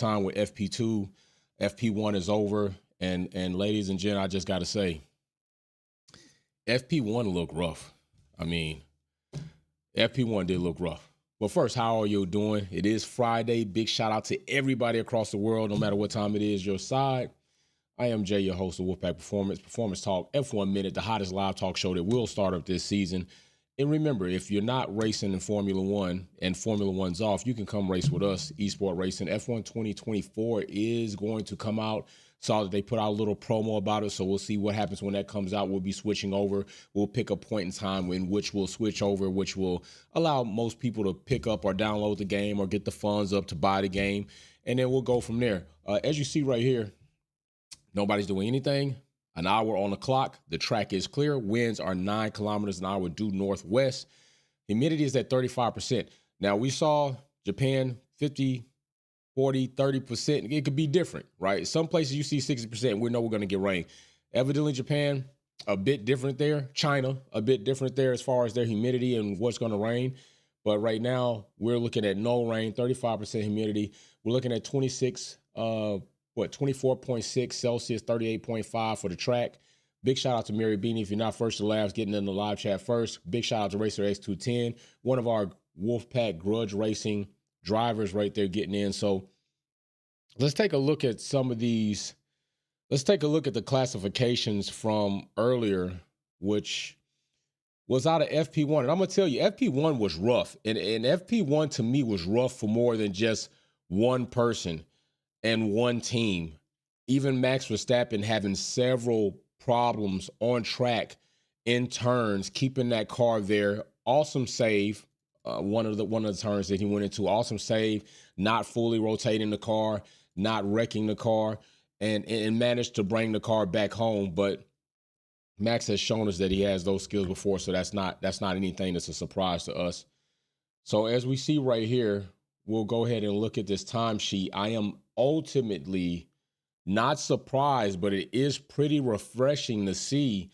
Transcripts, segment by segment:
time with FP2. FP1 is over. And ladies and gents, I just got to say, FP1 looked rough. I mean, FP1 did look rough. Well, first, how are you doing? It is Friday. Big shout out to everybody across the world, no matter what time it is your side. I am Jay, your host of Wolfpack Performance Talk, F1 Minute, the hottest live talk show that will start up this season. And remember, if you're not racing in Formula One and Formula One's off, you can come race with us, Esport Racing. F1 2024 is going to come out. Saw that they put out a little promo about it, so we'll see what happens when that comes out. We'll be switching over. We'll pick a point in time in which we'll switch over, which will allow most people to pick up or download the game or get the funds up to buy the game, and then we'll go from there. As you see right here, nobody's doing anything. An hour on the clock. The track is clear. Winds are 9 kilometers an hour due northwest. Humidity is at 35%. Now, we saw Japan 50, 40, 30%. It could be different, right? Some places you see 60%. We know we're going to get rain. Evidently, Japan, a bit different there. China, a bit different there as far as their humidity and what's going to rain. But right now, we're looking at no rain, 35% humidity. We're looking at 24.6 Celsius, 38.5 for the track. Big shout out to Mary Beanie. If you're not first to labs, getting in the live chat first. Big shout out to Racer X210, one of our Wolfpack Grudge Racing drivers right there getting in. So let's take a look at some of these. Let's take a look at the classifications from earlier, which was out of FP1. And I'm going to tell you, FP1 was rough. And FP1 to me was rough for more than just one person and one team. Even Max Verstappen having several problems on track in turns, keeping that car there. Awesome save. One of the turns that he went into, awesome save, not fully rotating the car, not wrecking the car, and managed to bring the car back home. But Max has shown us that he has those skills before, so that's not anything that's a surprise to us. So as we see right here, we'll go ahead and look at this timesheet. I am ultimately not surprised, but it is pretty refreshing to see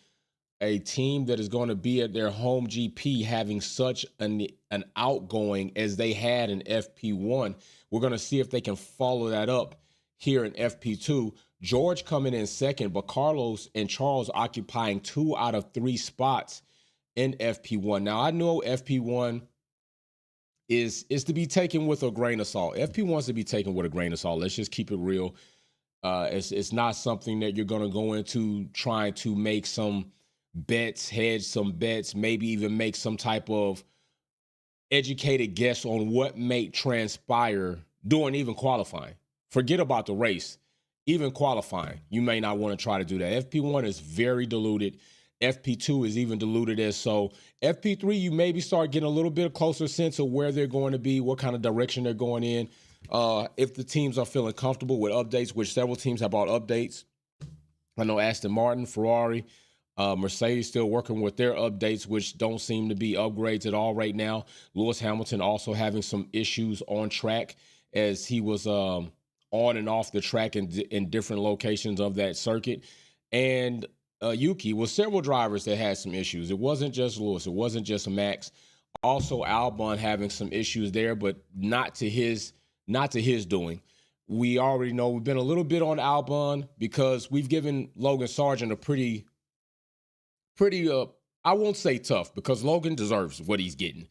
a team that is going to be at their home GP having such an outgoing as they had in FP1. We're going to see if they can follow that up here in FP2. George coming in second, but Carlos and Charles occupying 2 out of 3 spots in FP1. Now, I know FP1 is to be taken with a grain of salt. FP1 is to be taken with a grain of salt. Let's just keep it real. It's not something that you're going to go into trying to make some bets, hedge some bets, maybe even make some type of educated guess on what may transpire during even qualifying. Forget about the race. Even qualifying, you may not want to try to do that. FP1 is very diluted. FP2 is even diluted as so. FP3, you maybe start getting a little bit closer sense of where they're going to be, what kind of direction they're going in. If the teams are feeling comfortable with updates, which several teams have brought updates. I know Aston Martin, Ferrari, Mercedes still working with their updates, which don't seem to be upgrades at all right now. Lewis Hamilton also having some issues on track as he was on and off the track in different locations of that circuit. And Yuki was several drivers that had some issues. It wasn't just Lewis. It wasn't just Max. Also, Albon having some issues there, but not to his doing. We already know we've been a little bit on Albon because we've given Logan Sargent a pretty, I won't say tough because Logan deserves what he's getting,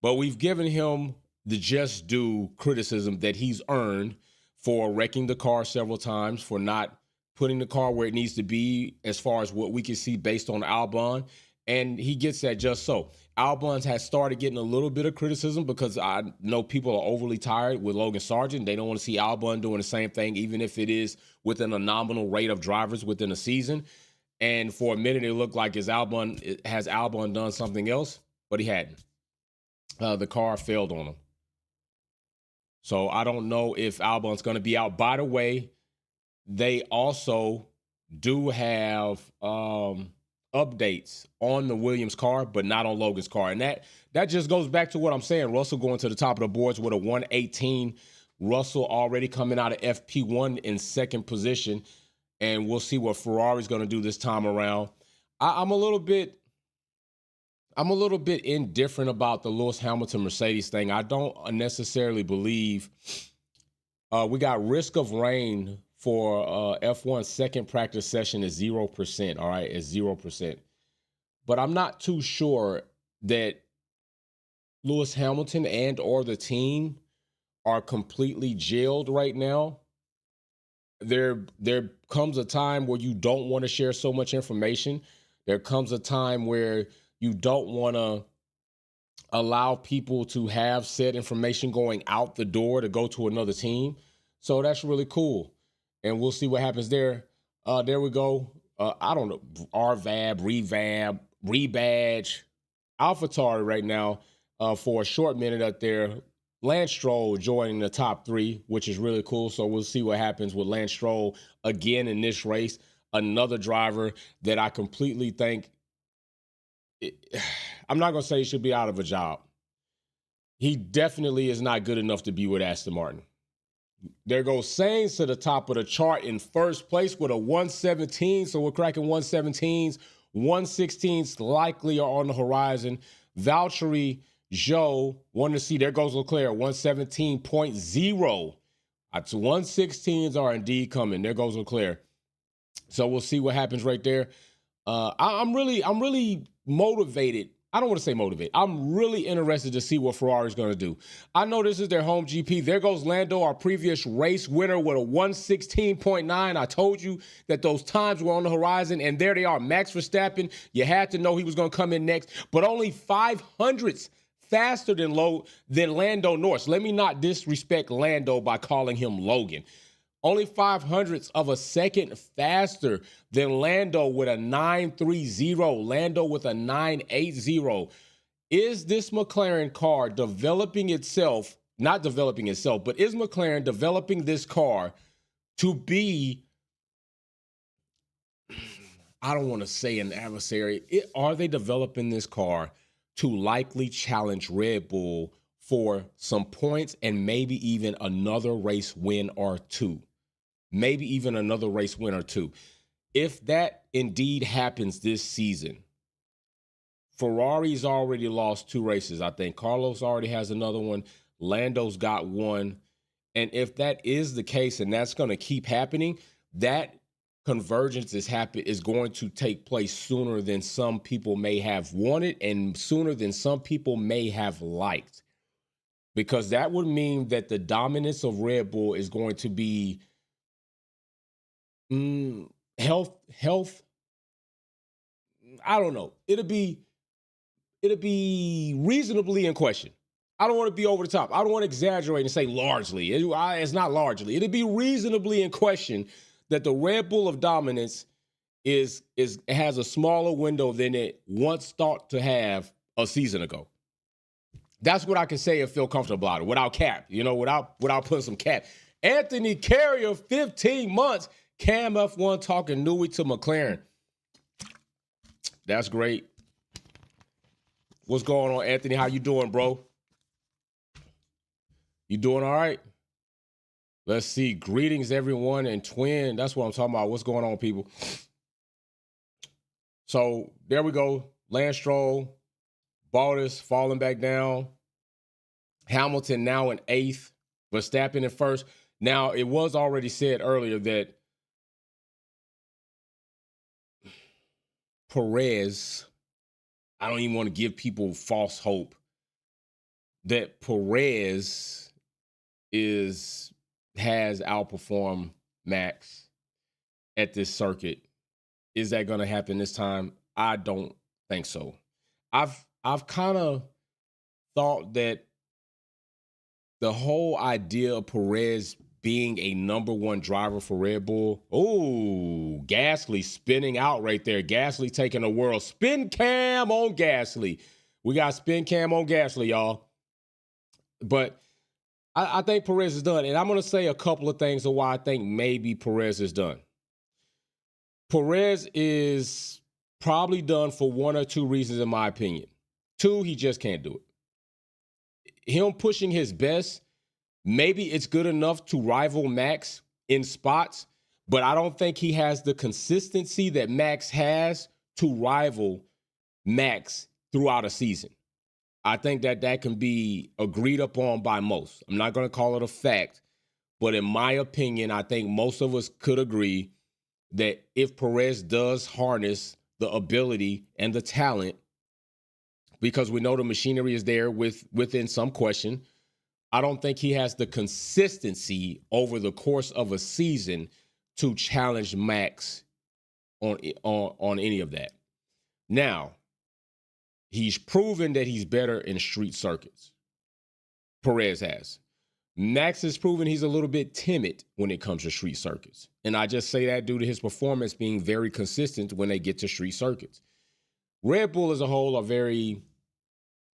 but we've given him the just due criticism that he's earned for wrecking the car several times, for not putting the car where it needs to be as far as what we can see based on Albon, and he gets that just so. Albon has started getting a little bit of criticism because I know people are overly tired with Logan Sargent. They don't want to see Albon doing the same thing, even if it is within a nominal rate of drivers within a season. And for a minute, it looked like has Albon done something else, but he hadn't. The car failed on him. So I don't know if Albon's going to be out. By the way, they also do have updates on the Williams car, but not on Logan's car. And that just goes back to what I'm saying. Russell going to the top of the boards with a 118. Russell already coming out of FP1 in second position. And we'll see what Ferrari's going to do this time around. I'm a little bit indifferent about the Lewis Hamilton Mercedes thing. I don't necessarily believe We got risk of rain for F1 second practice session is 0%. All right, it's 0%. But I'm not too sure that Lewis Hamilton and or the team are completely jailed right now. There comes a time where you don't want to share so much information. There comes a time where you don't want to allow people to have said information going out the door to go to another team. So that's really cool. And we'll see what happens there. There we go. I don't know. RVAB, revamp, rebadge. AlphaTauri right now for a short minute up there. Lance Stroll joining the top 3, which is really cool. So we'll see what happens with Lance Stroll again in this race. Another driver that I completely think I'm not going to say he should be out of a job. He definitely is not good enough to be with Aston Martin. There goes Sainz to the top of the chart in first place with a 117. So we're cracking 117s. 116s likely are on the horizon. Valtteri, Zhou, wanted to see, there goes Leclerc, 117.0. 116s are indeed coming. There goes Leclerc. So we'll see what happens right there. I'm really motivated. I don't want to say motivated. I'm really interested to see what Ferrari's going to do. I know this is their home GP. There goes Lando, our previous race winner, with a 116.9. I told you that those times were on the horizon, and there they are. Max Verstappen, you had to know he was going to come in next, but only 500ths faster than Lando Norris. Let me not disrespect Lando by calling him Logan. Only 500ths of a second faster than Lando with a 930, Lando with a 980. Is this McLaren car developing itself, not developing itself, but is McLaren developing this car to be, I don't want to say an adversary, are they developing this car to likely challenge Red Bull for some points and maybe even another race win or two? Maybe even another race win or two. If that indeed happens this season, Ferrari's already lost 2 races. I think Carlos already has another one. Lando's got one. And if that is the case and that's going to keep happening, that convergence is going to take place sooner than some people may have wanted and sooner than some people may have liked. Because that would mean that the dominance of Red Bull is going to be health. I don't know. It'll be reasonably in question. I don't want to be over the top. I don't want to exaggerate and say largely. It's not largely. It'll be reasonably in question that the Red Bull of dominance has a smaller window than it once thought to have a season ago. That's what I can say and feel comfortable about it without cap, without putting some cap. Anthony Carrier, 15 months. Cam F1 talking Newey to McLaren. That's great. What's going on, Anthony? How you doing, bro? You doing all right? Let's see. Greetings, everyone, and twin. That's what I'm talking about. What's going on, people? So there we go. Lance Stroll, Bottas falling back down. Hamilton now in 8th. Verstappen in 1st. Now, it was already said earlier that Perez, I don't even want to give people false hope, that Perez has outperformed Max at this circuit. Is that going to happen this time? I don't think so. I've kind of thought that the whole idea of Perez being a number 1 driver for Red Bull. Oh, Gasly spinning out right there. Gasly taking a world spin cam on Gasly. We got spin cam on Gasly, y'all. But I think Perez is done. And I'm going to say a couple of things of why I think maybe Perez is done. Perez is probably done for 1 or 2 reasons, in my opinion. 2, he just can't do it. Him pushing his best, maybe it's good enough to rival Max in spots, but I don't think he has the consistency that Max has to rival Max throughout a season. I think that can be agreed upon by most. I'm not going to call it a fact, But in my opinion, I think most of us could agree that if Perez does harness the ability and the talent, because we know the machinery is there within some question, I don't think he has the consistency over the course of a season to challenge Max on any of that. Now, he's proven that he's better in street circuits. Perez has. Max has proven he's a little bit timid when it comes to street circuits. And I just say that due to his performance being very consistent when they get to street circuits. Red Bull as a whole are very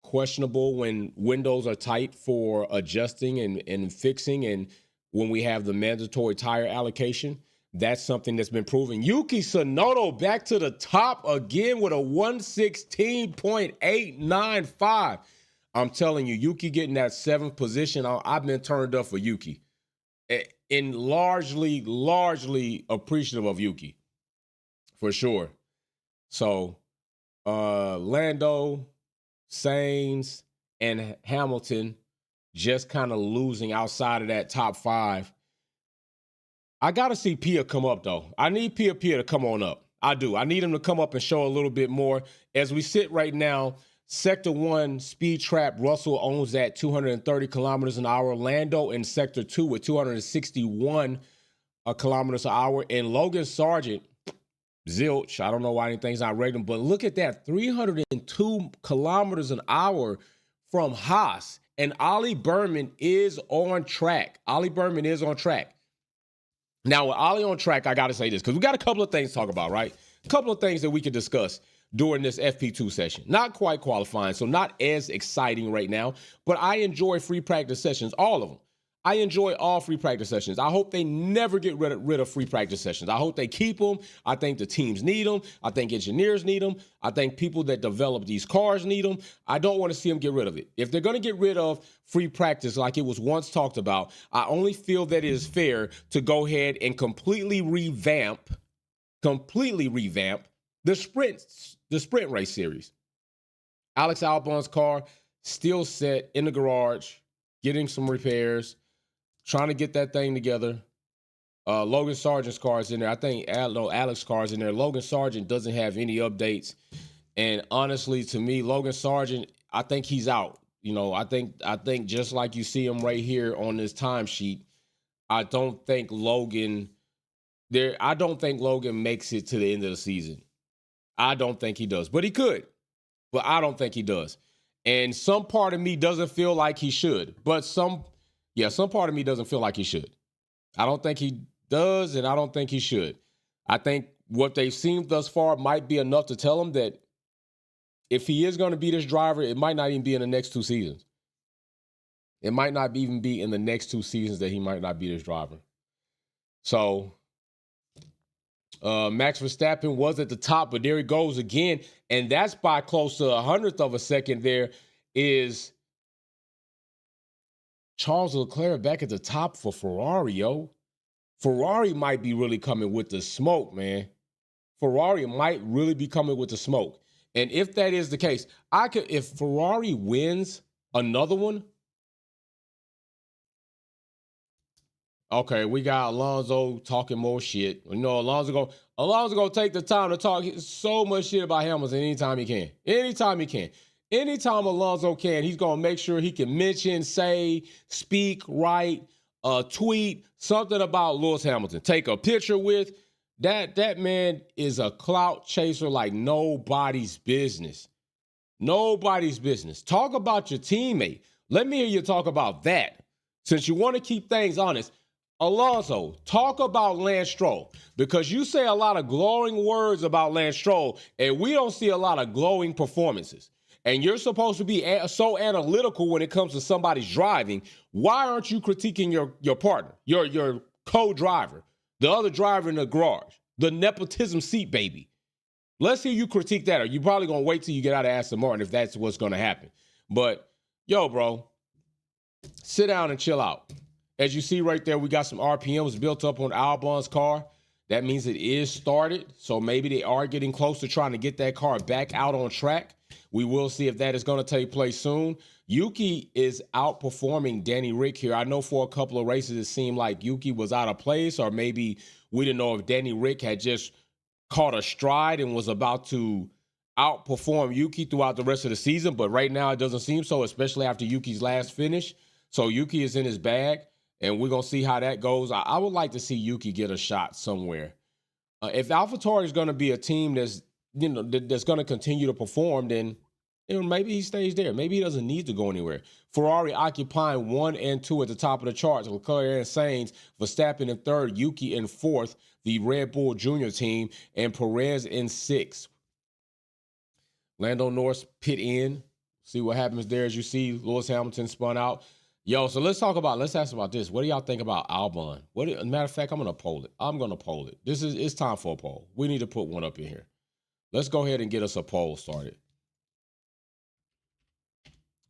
questionable when windows are tight for adjusting and fixing, and when we have the mandatory tire allocation. That's something that's been proven. Yuki Tsunoda back to the top again with a 116.895. I'm telling you, Yuki getting that 7th position, I've been turned up for Yuki. And largely appreciative of Yuki, for sure. So, Lando, Sainz, and Hamilton just kind of losing outside of that top 5. I got to see Pia come up, though. I need Pia to come on up. I do. I need him to come up and show a little bit more. As we sit right now, Sector 1 speed trap, Russell owns at 230 kilometers an hour. Lando in Sector 2 with 261 kilometers an hour. And Logan Sargent, zilch. I don't know why anything's not rating, but look at that, 302 kilometers an hour from Haas. And Oli Bearman is on track. Oli Bearman is on track. Now, with Oli on track, I got to say this, because we got a couple of things to talk about, right? A couple of things that we could discuss during this FP2 session. Not quite qualifying, so not as exciting right now, but I enjoy free practice sessions, all of them. I enjoy all free practice sessions. I hope they never get rid of free practice sessions. I hope they keep them. I think the teams need them. I think engineers need them. I think people that develop these cars need them. I don't want to see them get rid of it. If they're going to get rid of free practice like it was once talked about, I only feel that it is fair to go ahead and completely revamp the sprint race series. Alex Albon's car still set in the garage, getting some repairs, trying to get that thing together. Logan Sargent's car is in there. I think Alex's car is in there. Logan Sargent doesn't have any updates. And honestly, to me, Logan Sargent, I think he's out. You know, I think just like you see him right here on this timesheet, I don't think Logan makes it to the end of the season. I don't think he does. But he could. But I don't think he does. And some part of me doesn't feel like he should. But some part of me doesn't feel like he should. I don't think he does, and I don't think he should. I think what they've seen thus far might be enough to tell him that if he is going to be this driver, it might not even be in the next 2 seasons. It might not even be in the next 2 seasons that he might not be this driver. So, Max Verstappen was at the top, but there he goes again. And that's by close to 100th of a second. There is Charles Leclerc back at the top for Ferrari, yo. Ferrari might be really coming with the smoke, man. Ferrari might really be coming with the smoke. And if that is the case, if Ferrari wins another one, okay, we got Alonso talking more shit. You know, Alonso gonna take the time to talk so much shit about Hamilton anytime he can. Anytime Alonso can, he's gonna make sure he can mention, say, speak, write, tweet something about Lewis Hamilton. Take a picture with. That man is a clout chaser like nobody's business. Nobody's business. Talk about your teammate. Let me hear you talk about that. Since you want to keep things honest, Alonso, talk about Lance Stroll, because you say a lot of glowing words about Lance Stroll, and we don't see a lot of glowing performances. And you're supposed to be so analytical when it comes to somebody's driving. Why aren't you critiquing your partner, your co-driver, the other driver in the garage, the nepotism seat baby? Let's hear you critique that. Or you probably going to wait till you get out of Aston Martin if that's what's going to happen. But, yo, bro, sit down and chill out. As you see right there, we got some RPMs built up on Albon's car. That means it is started. So maybe they are getting close to trying to get that car back out on track. We will see if that is going to take place soon. Yuki is outperforming Danny Rick here. I know for a couple of races it seemed like Yuki was out of place, or maybe we didn't know if Danny Rick had just caught a stride and was about to outperform Yuki throughout the rest of the season. But right now it doesn't seem so, especially after Yuki's last finish. So Yuki is in his bag, and we're going to see how that goes. I would like to see Yuki get a shot somewhere. If AlphaTauri is going to be a team that's going to continue to perform, then maybe he stays there. Maybe he doesn't need to go anywhere. Ferrari occupying 1 and 2 at the top of the charts. Leclerc and Sainz, Verstappen in 3rd, Yuki in 4th, the Red Bull Junior team, and Perez in 6th. Lando Norris pit in. See what happens there. As you see, Lewis Hamilton spun out. Yo, so let's ask about this. What do y'all think about Albon? Matter of fact, I'm going to poll it. It's time for a poll. We need to put one up in here. Let's go ahead and get us a poll started.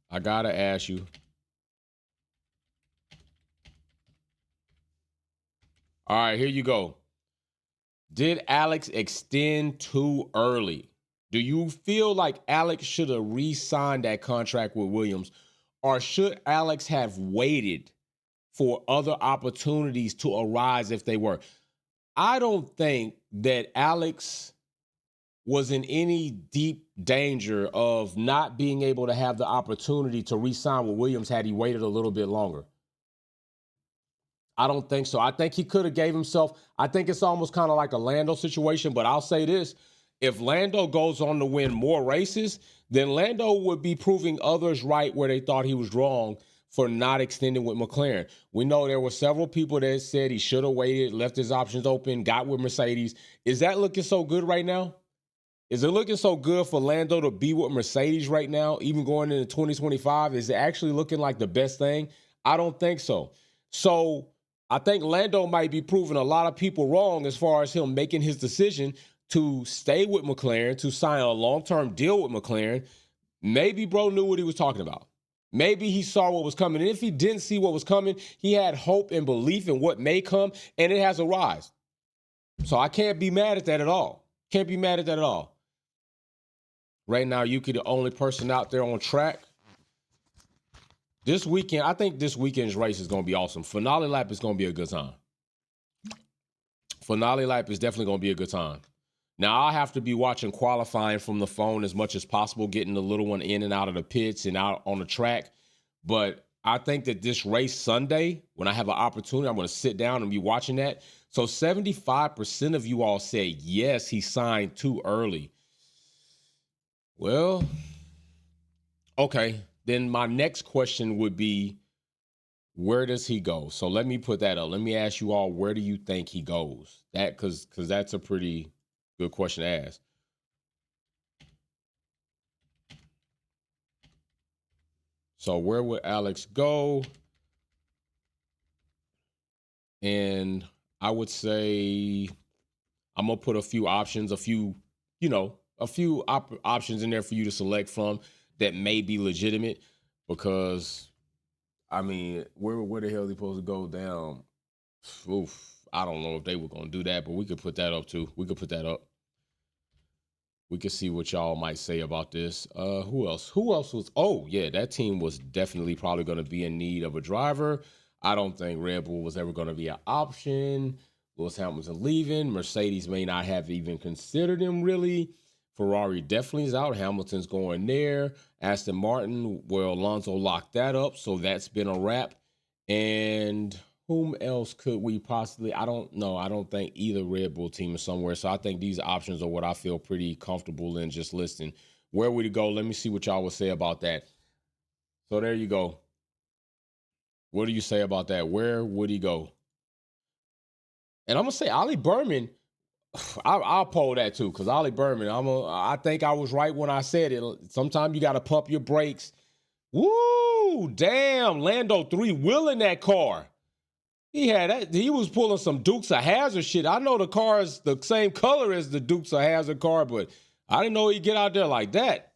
I got to ask you. All right, here you go. Did Alex extend too early? Do you feel like Alex should have re-signed that contract with Williams, or should Alex have waited for other opportunities to arise if they were? I don't think that Alex was in any deep danger of not being able to have the opportunity to re-sign with Williams had he waited a little bit longer. I don't think so. I think he could have gave himself, I think it's almost kind of like a Lando situation, but I'll say this. If Lando goes on to win more races, then Lando would be proving others right where they thought he was wrong for not extending with McLaren. We know there were several people that said he should have waited, left his options open, got with Mercedes. Is that looking so good right now? Is it looking so good for Lando to be with Mercedes right now, even going into 2025? Is it actually looking like the best thing? I don't think so. So I think Lando might be proving a lot of people wrong as far as him making his decision to stay with McLaren, to sign a long-term deal with McLaren. Maybe bro knew what he was talking about. Maybe he saw what was coming. And if he didn't see what was coming, he had hope and belief in what may come, and it has arisen. So I can't be mad at that at all. Can't be mad at that at all. Right now, Yuki, the only person out there on track. This weekend, I think this weekend's race is going to be awesome. Finale lap is going to be a good time. Finale lap is definitely going to be a good time. Now, I'll have to be watching qualifying from the phone as much as possible, getting the little one in and out of the pits and out on the track. But I think that this race Sunday, when I have an opportunity, I'm going to sit down and be watching that. So 75% of you all said, yes, he signed too early. Well, okay. Then my next question would be, where does he go? So let me put that up. Let me ask you all, where do you think he goes? That because that's a pretty good question to ask. So where would Alex go? And I would say I'm going to put a few options, options in there for you to select from that may be legitimate, because, I mean, where the hell is he supposed to go down? Oof, I don't know if they were going to do that, but we could put that up too. We could put that up. We could see what y'all might say about this. Who else? Who else was? Oh, yeah, that team was definitely probably going to be in need of a driver. I don't think Red Bull was ever going to be an option. Lewis Hamilton leaving. Mercedes may not have even considered him, really. Ferrari definitely is out. Hamilton's going there. Aston Martin, well, Alonso locked that up, so that's been a wrap. And whom else could we possibly? I don't know. I don't think either Red Bull team is somewhere. So I think these options are what I feel pretty comfortable in just listing. Where would he go? Let me see what y'all would say about that. So there you go. What do you say about that? Where would he go? And I'm going to say Oli Bearman, I'll poll that too, because Oli Bearman, I think I was right when I said it. Sometimes you got to pump your brakes. Woo! Damn, Lando 3-wheeling that car. He was pulling some Dukes of Hazzard shit. I know the car is the same color as the Dukes of Hazzard car, but I didn't know he'd get out there like that.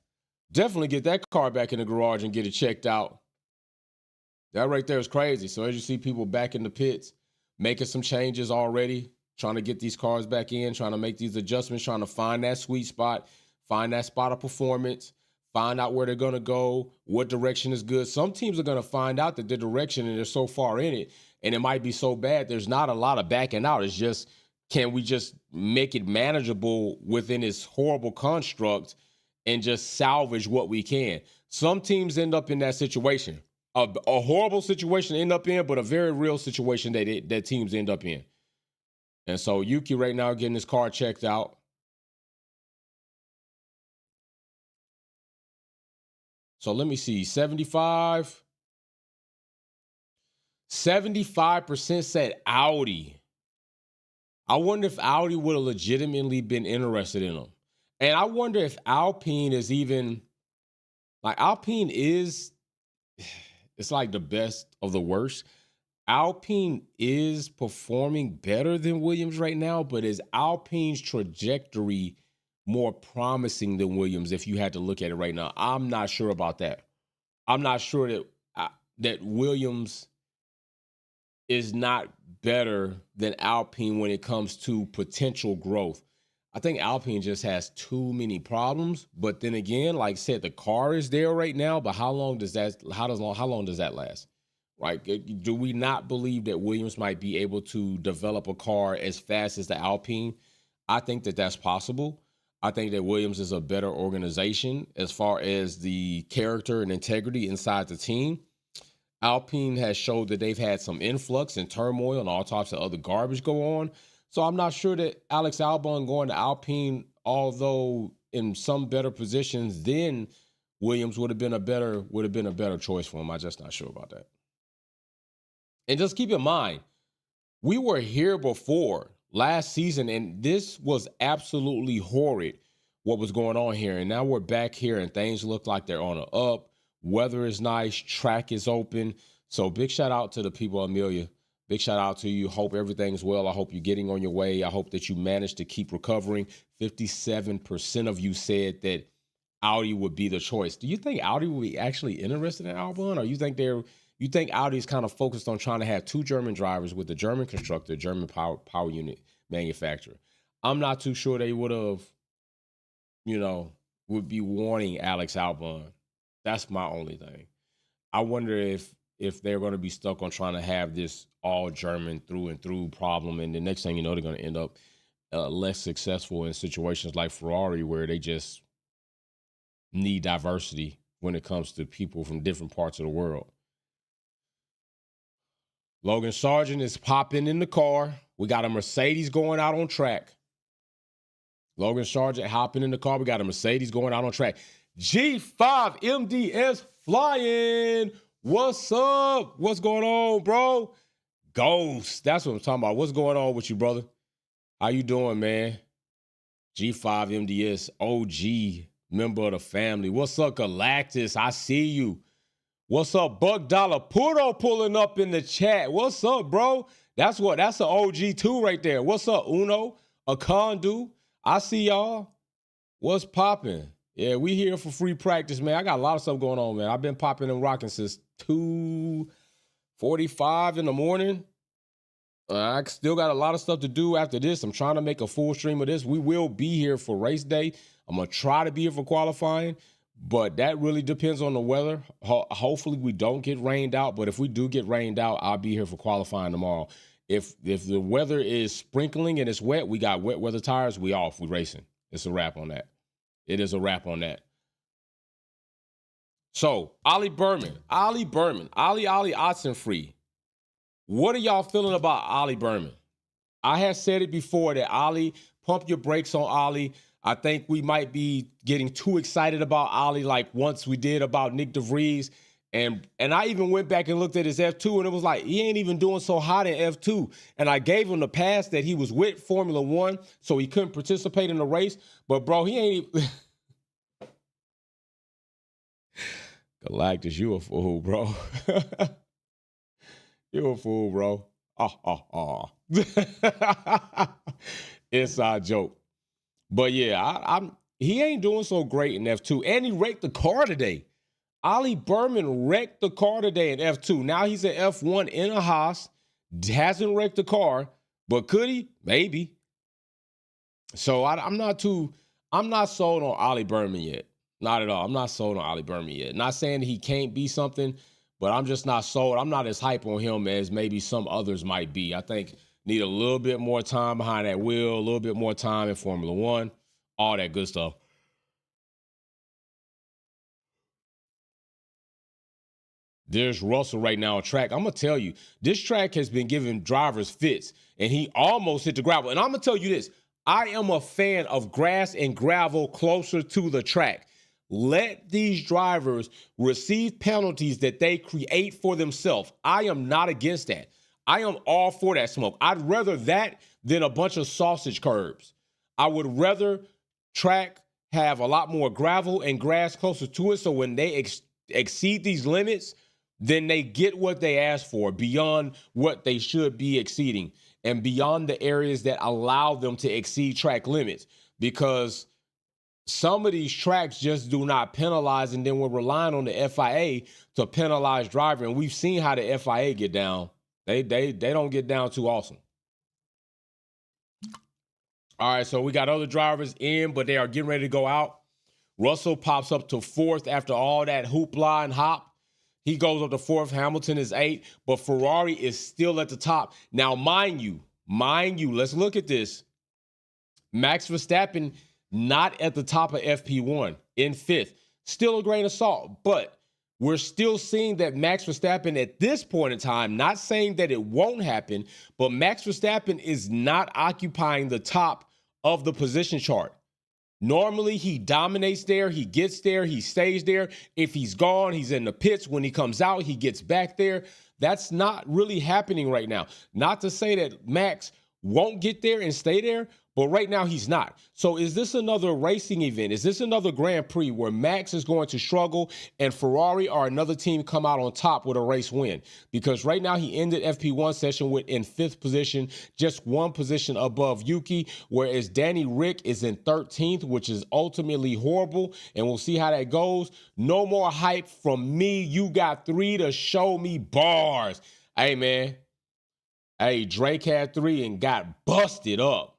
Definitely get that car back in the garage and get it checked out. That right there is crazy. So as you see people back in the pits, making some changes already, trying to get these cars back in, trying to make these adjustments, trying to find that sweet spot, find that spot of performance, find out where they're going to go, what direction is good. Some teams are going to find out that the direction and they're so far in it, and it might be so bad, there's not a lot of backing out. It's just, can we just make it manageable within this horrible construct and just salvage what we can? Some teams end up in that situation. A horrible situation to end up in, but a very real situation that teams end up in. And so Yuki right now getting his car checked out. So let me see, 75% said Audi. I wonder if Audi would have legitimately been interested in them. And I wonder if Alpine is even, like, Alpine is, it's like the best of the worst. Alpine is performing better than Williams right now, but is Alpine's trajectory more promising than Williams if you had to look at it right now? I'm not sure about that. I'm not sure that Williams is not better than Alpine when it comes to potential growth. I think Alpine just has too many problems. But then again, like I said, the car is there right now, but how long does that last? Right? Do we not believe that Williams might be able to develop a car as fast as the Alpine? I think that that's possible. I think that Williams is a better organization as far as the character and integrity inside the team. Alpine has showed that they've had some influx and turmoil and all types of other garbage go on. So I'm not sure that Alex Albon going to Alpine, although in some better positions than Williams, would have been a better choice for him. I'm just not sure about that. And just keep in mind, we were here before last season, and this was absolutely horrid what was going on here. And now we're back here, and things look like they're on an up. Weather is nice. Track is open. So big shout out to the people of Emilia. Big shout out to you. Hope everything's well. I hope you're getting on your way. I hope that you managed to keep recovering. 57% of you said that Audi would be the choice. Do you think Audi will be actually interested in Albon, or you think Audi's kind of focused on trying to have two German drivers with the German constructor, German power unit manufacturer? I'm not too sure they would have, would be wanting Alex Albon. That's my only thing. I wonder if they're going to be stuck on trying to have this all German through and through problem, and the next thing you know, they're going to end up less successful in situations like Ferrari, where they just need diversity when it comes to people from different parts of the world. Logan Sargent is popping in the car. We got a Mercedes going out on track. Logan Sargent hopping in the car. We got a Mercedes going out on track. G5 MDS flying. What's up? What's going on, bro? Ghost. That's what I'm talking about. What's going on with you, brother? How you doing, man? G5 MDS, OG, member of the family. What's up, Galactus? I see you. What's up, Buck Dollar Puto pulling up in the chat? What's up, bro? That's an OG too right there. What's up, Uno? Akondu? I see y'all. What's popping? Yeah, we here for free practice, man. I got a lot of stuff going on, man. I've been popping and rocking since 2:45 in the morning. I still got a lot of stuff to do after this. I'm trying to make a full stream of this. We will be here for race day. I'm going to try to be here for qualifying, but that really depends on the weather. Hopefully we don't get rained out, but if we do get rained out, I'll be here for qualifying tomorrow. If the weather is sprinkling and it's wet, we got wet weather tires, we off, we racing. It's a wrap on that. It is a wrap on that. So, Oli Bearman, Oli Oxenfree. What are y'all feeling about Oli Bearman? I have said it before that Oli, pump your brakes on Oli. I think we might be getting too excited about Oli, like once we did about Nick DeVries. And I even went back and looked at his F2, and it was like, he ain't even doing so hot in F2. And I gave him the pass that he was with Formula One, so he couldn't participate in the race. But, bro, he ain't even... Galactus, you a fool, bro. You a fool, bro. Inside joke. But, yeah, he ain't doing so great in F2. And he wrecked the car today. Oli Bearman wrecked the car today in F2. Now he's at F1 in a Haas. Hasn't wrecked the car, but could he? Maybe. So I'm not sold on Oli Bearman yet. Not at all. I'm not sold on Oli Bearman yet. Not saying he can't be something, but I'm just not sold. I'm not as hype on him as maybe some others might be. I think need a little bit more time behind that wheel, a little bit more time in Formula One, all that good stuff. There's Russell right now on track. I'm going to tell you, this track has been giving drivers fits, and he almost hit the gravel. And I'm going to tell you this. I am a fan of grass and gravel closer to the track. Let these drivers receive penalties that they create for themselves. I am not against that. I am all for that smoke. I'd rather that than a bunch of sausage curbs. I would rather track have a lot more gravel and grass closer to it, so when they exceed these limits, then they get what they ask for beyond what they should be exceeding and beyond the areas that allow them to exceed track limits, because some of these tracks just do not penalize, and then we're relying on the FIA to penalize driver, and we've seen how the FIA get down. They don't get down too awesome. All right, so we got other drivers in, but they are getting ready to go out. Russell pops up to 4th after all that hoopla and hop. He goes up to 4th. Hamilton is 8th, but Ferrari is still at the top. Now, mind you, let's look at this. Max Verstappen not at the top of FP1 in 5th. Still a grain of salt, but we're still seeing that Max Verstappen at this point in time, not saying that it won't happen, but Max Verstappen is not occupying the top of the position chart. Normally, he dominates there, he gets there, he stays there. If he's gone, he's in the pits. When he comes out, he gets back there. That's not really happening right now. Not to say that Max won't get there and stay there, but right now he's not. So is this another racing event? Is this another Grand Prix where Max is going to struggle and Ferrari or another team come out on top with a race win? Because right now he ended FP1 session with in 5th position, just 1 position above Yuki, whereas Danny Rick is in 13th, which is ultimately horrible, and we'll see how that goes. No more hype from me. You got 3 to show me bars. Hey, man. Hey, Drake had 3 and got busted up.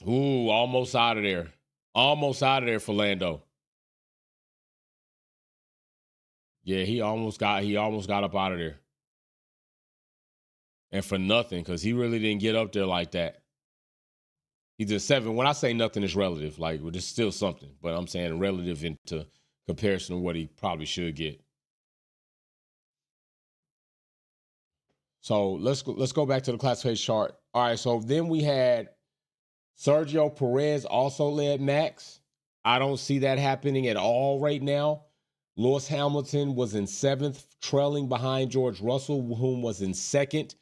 Ooh, almost out of there. Almost out of there for Lando. Yeah, he almost got up out of there. And for nothing, because he really didn't get up there like that. He's a 7. When I say nothing, it's relative. Like, it's still something. But I'm saying relative into comparison to what he probably should get. So let's go back to the classification chart. All right, so then we had Sergio Perez also led Max. I don't see that happening at all right now. Lewis Hamilton was in 7th, trailing behind George Russell, whom was in 2nd.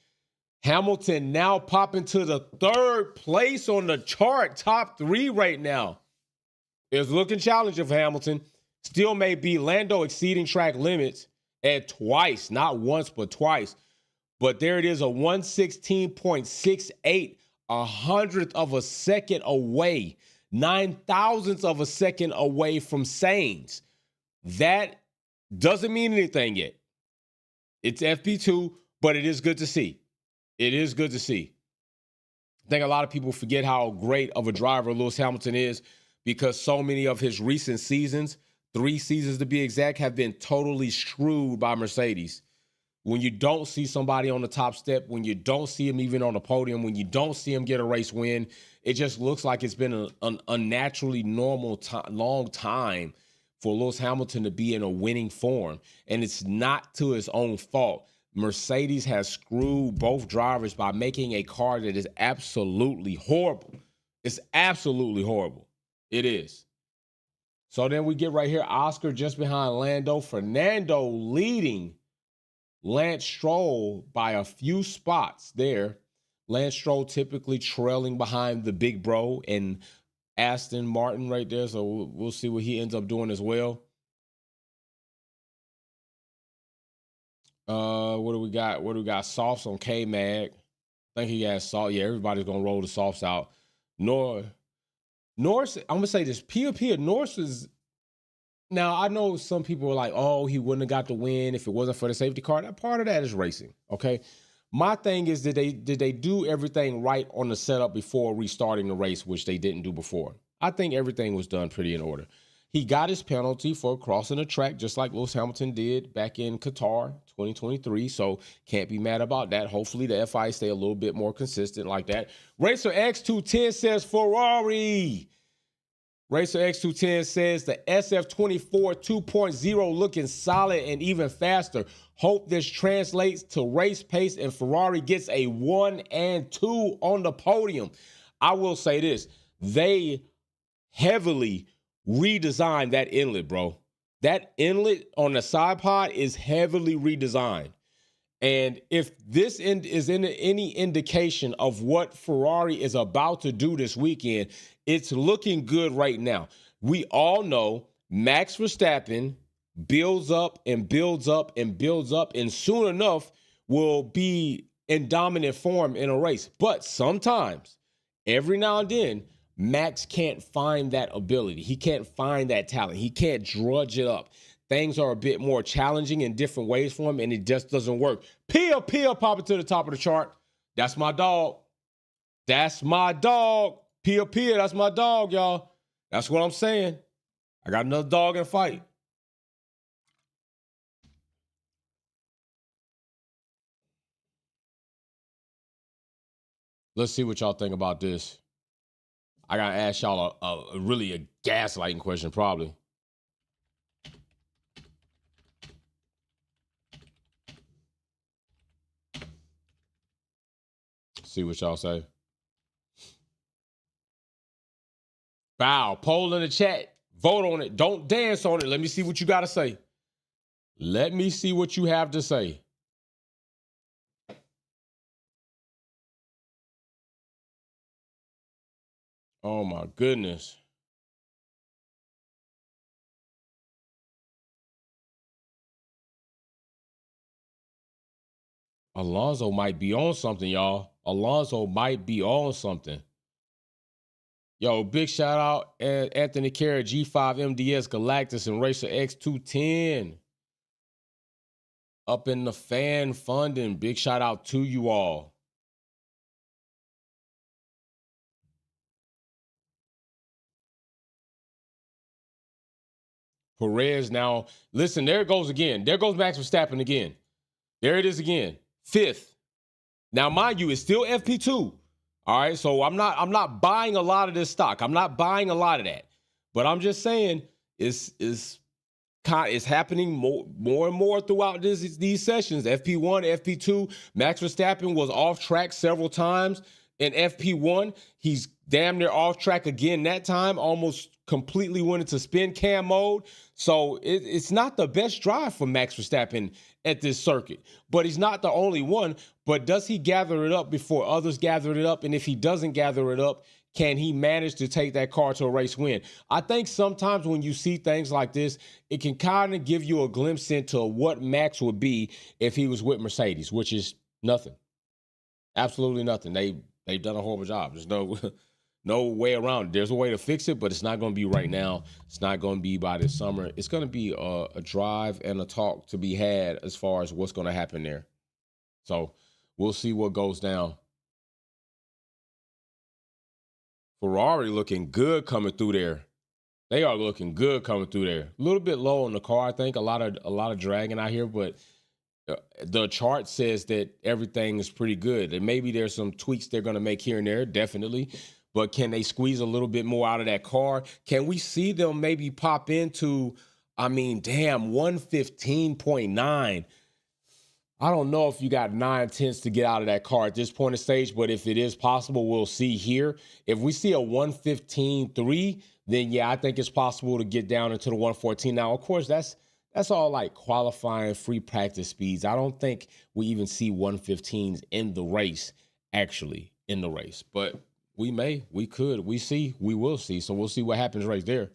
Hamilton now popping to the 3rd place on the chart, top 3 right now. It's looking challenging for Hamilton. Still may be Lando exceeding track limits at twice, not once, but twice. But there it is, a 116.68, a hundredth of a second away, 9,000ths of a second away from Sainz. That doesn't mean anything yet. It's FP2, but it is good to see. It is good to see. I think a lot of people forget how great of a driver Lewis Hamilton is because so many of his recent seasons, 3 seasons to be exact, have been totally screwed by Mercedes. When you don't see somebody on the top step, when you don't see him even on the podium, when you don't see him get a race win, it just looks like it's been an unnaturally long time for Lewis Hamilton to be in a winning form. And it's not to his own fault. Mercedes has screwed both drivers by making a car that is absolutely horrible. It's absolutely horrible. It is. So then we get right here, Oscar just behind Lando. Fernando leading Lance Stroll by a few spots there. Lance Stroll typically trailing behind the big bro and Aston Martin right there. So we'll see what he ends up doing as well. What do we got? Softs on K-Mag. I think he has soft. Yeah, everybody's going to roll the softs out. Norris, I'm going to say this. Pia Norris is... Now, I know some people are like, oh, he wouldn't have got the win if it wasn't for the safety car. That part of that is racing, okay? My thing is, did they do everything right on the setup before restarting the race, which they didn't do before? I think everything was done pretty in order. He got his penalty for crossing the track, just like Lewis Hamilton did back in Qatar 2023. So can't be mad about that. Hopefully the FIA stay a little bit more consistent like that. Racer X210 says Ferrari. Racer X210 says the SF24 2.0 looking solid and even faster. Hope this translates to race pace and Ferrari gets a 1 and 2 on the podium. I will say this. They heavily redesigned that inlet, bro. That inlet on the side pod is heavily redesigned. And if this is any indication of what Ferrari is about to do this weekend, it's looking good right now. We all know Max Verstappen builds up and builds up and builds up, and soon enough will be in dominant form in a race. But sometimes, every now and then, Max can't find that ability. He can't find that talent. He can't drudge it up. Things are a bit more challenging in different ways for him, and it just doesn't work. Pia popping to the top of the chart. That's my dog. That's my dog. Pia, that's my dog, y'all. That's what I'm saying. I got another dog in the fight. Let's see what y'all think about this. I got to ask y'all a really gaslighting question, probably. See what y'all say. Bow. Poll in the chat. Vote on it. Don't dance on it. Let me see what you got to say. Let me see what you have to say. Oh, my goodness. Alonso might be on something, y'all. Alonso might be on something. Yo, big shout out Anthony Carey, G5 MDS, Galactus, and Racer X210. Up in the fan funding. Big shout out to you all. Perez now, listen, there it goes again. There goes Max Verstappen again. There it is again. 5th. Now, mind you, it's still FP2. All right, so I'm not buying a lot of this stock. I'm not buying a lot of that. But I'm just saying it's happening more and more throughout these sessions. FP1, FP2, Max Verstappen was off track several times. In FP1, he's damn near off track again that time, almost completely went into spin cam mode. So it's not the best drive for Max Verstappen at this circuit. But he's not the only one. But does he gather it up before others gather it up? And if he doesn't gather it up, can he manage to take that car to a race win? I think sometimes when you see things like this, it can kind of give you a glimpse into what Max would be if he was with Mercedes, which is nothing. Absolutely nothing. They've done a horrible job. There's no way around it. There's a way to fix it, but it's not going to be right now. It's not going to be by this summer. It's going to be a drive and a talk to be had as far as what's going to happen there. So we'll see what goes down. Ferrari looking good coming through there. They are looking good coming through there. A little bit low on the car, I think. A lot of dragging out here, but the chart says that everything is pretty good. And maybe there's some tweaks they're going to make here and there, definitely. But can they squeeze a little bit more out of that car? Can we see them maybe pop into, 115.9? I don't know if you got 9/10 to get out of that car at this point of stage, but if it is possible, we'll see here. If we see a 115.3, then yeah, I think it's possible to get down into the 114. Now, of course, that's all like qualifying free practice speeds. I don't think we even see 115s in the race, actually in the race. But we will see. So we'll see what happens right there.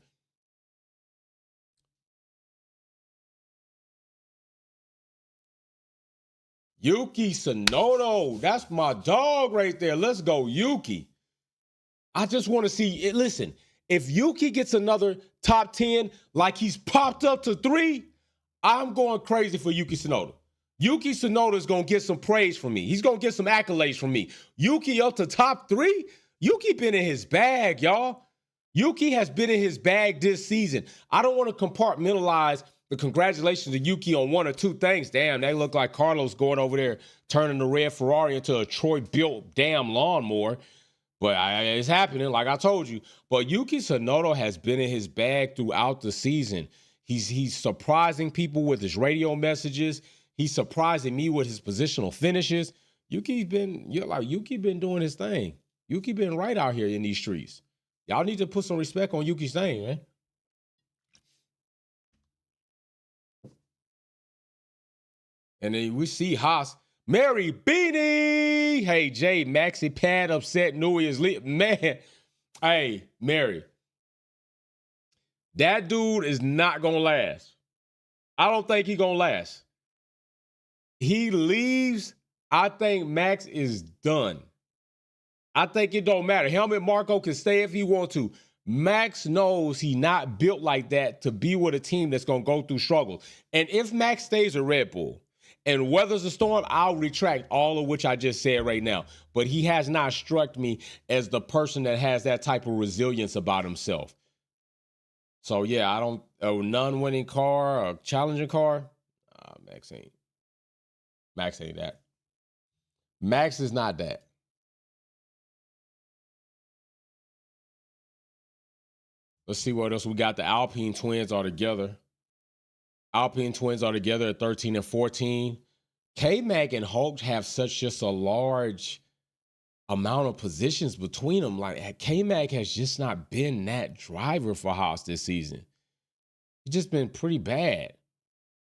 Yuki Tsunoda, that's my dog right there. Let's go, Yuki. I just want to see it. Listen, if Yuki gets another top 10 like he's popped up to 3, I'm going crazy for Yuki Tsunoda. Yuki Tsunoda is going to get some praise from me. He's going to get some accolades from me. Yuki up to top 3? Yuki been in his bag, y'all. Yuki has been in his bag this season. I don't want to compartmentalize the congratulations to Yuki on one or two things. Damn, they look like Carlos going over there turning the red Ferrari into a Troy-built damn lawnmower. But it's happening, like I told you. But Yuki Tsunoda has been in his bag throughout the season. He's surprising people with his radio messages. He's surprising me with his positional finishes. Yuki been doing his thing. Yuki been right out here in these streets. Y'all need to put some respect on Yuki's thing, man. And then we see Haas. Mary Beanie. Hey, Jay, Maxi Pad upset Nui is lit. Man, hey, Mary. That dude is not going to last. I don't think he's going to last. He leaves, I think Max is done. I think it don't matter. Helmut Marko can stay if he wants to. Max knows he's not built like that to be with a team that's going to go through struggles. And if Max stays at Red Bull and weathers the storm, I'll retract all of which I just said right now. But he has not struck me as the person that has that type of resilience about himself. So, yeah, I don't, a non-winning car, a challenging car, Max ain't that. Max is not that. Let's see what else we got. The Alpine twins are together. Alpine twins are together at 13 and 14. K-Mag and Hulk have such just a large amount of positions between them. Like, K-Mag has just not been that driver for Haas this season. He's just been pretty bad.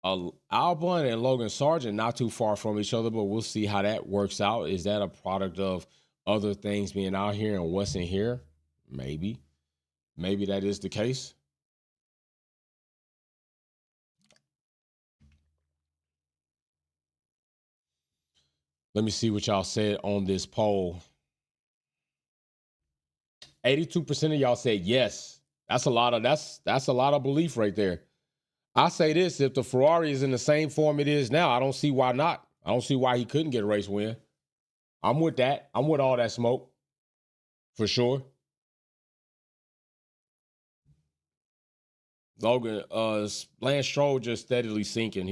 Albon and Logan Sargent not too far from each other, but we'll see how that works out. Is that a product of other things being out here and what's in here? Maybe. Maybe that is the case. Let me see what y'all said on this poll. 82% of y'all said yes. That's a lot of belief right there. I say this, if the Ferrari is in the same form it is now, I don't see why not. I don't see why he couldn't get a race win. I'm with that. I'm with all that smoke. For sure. Logan, Lance Stroll just steadily sinking.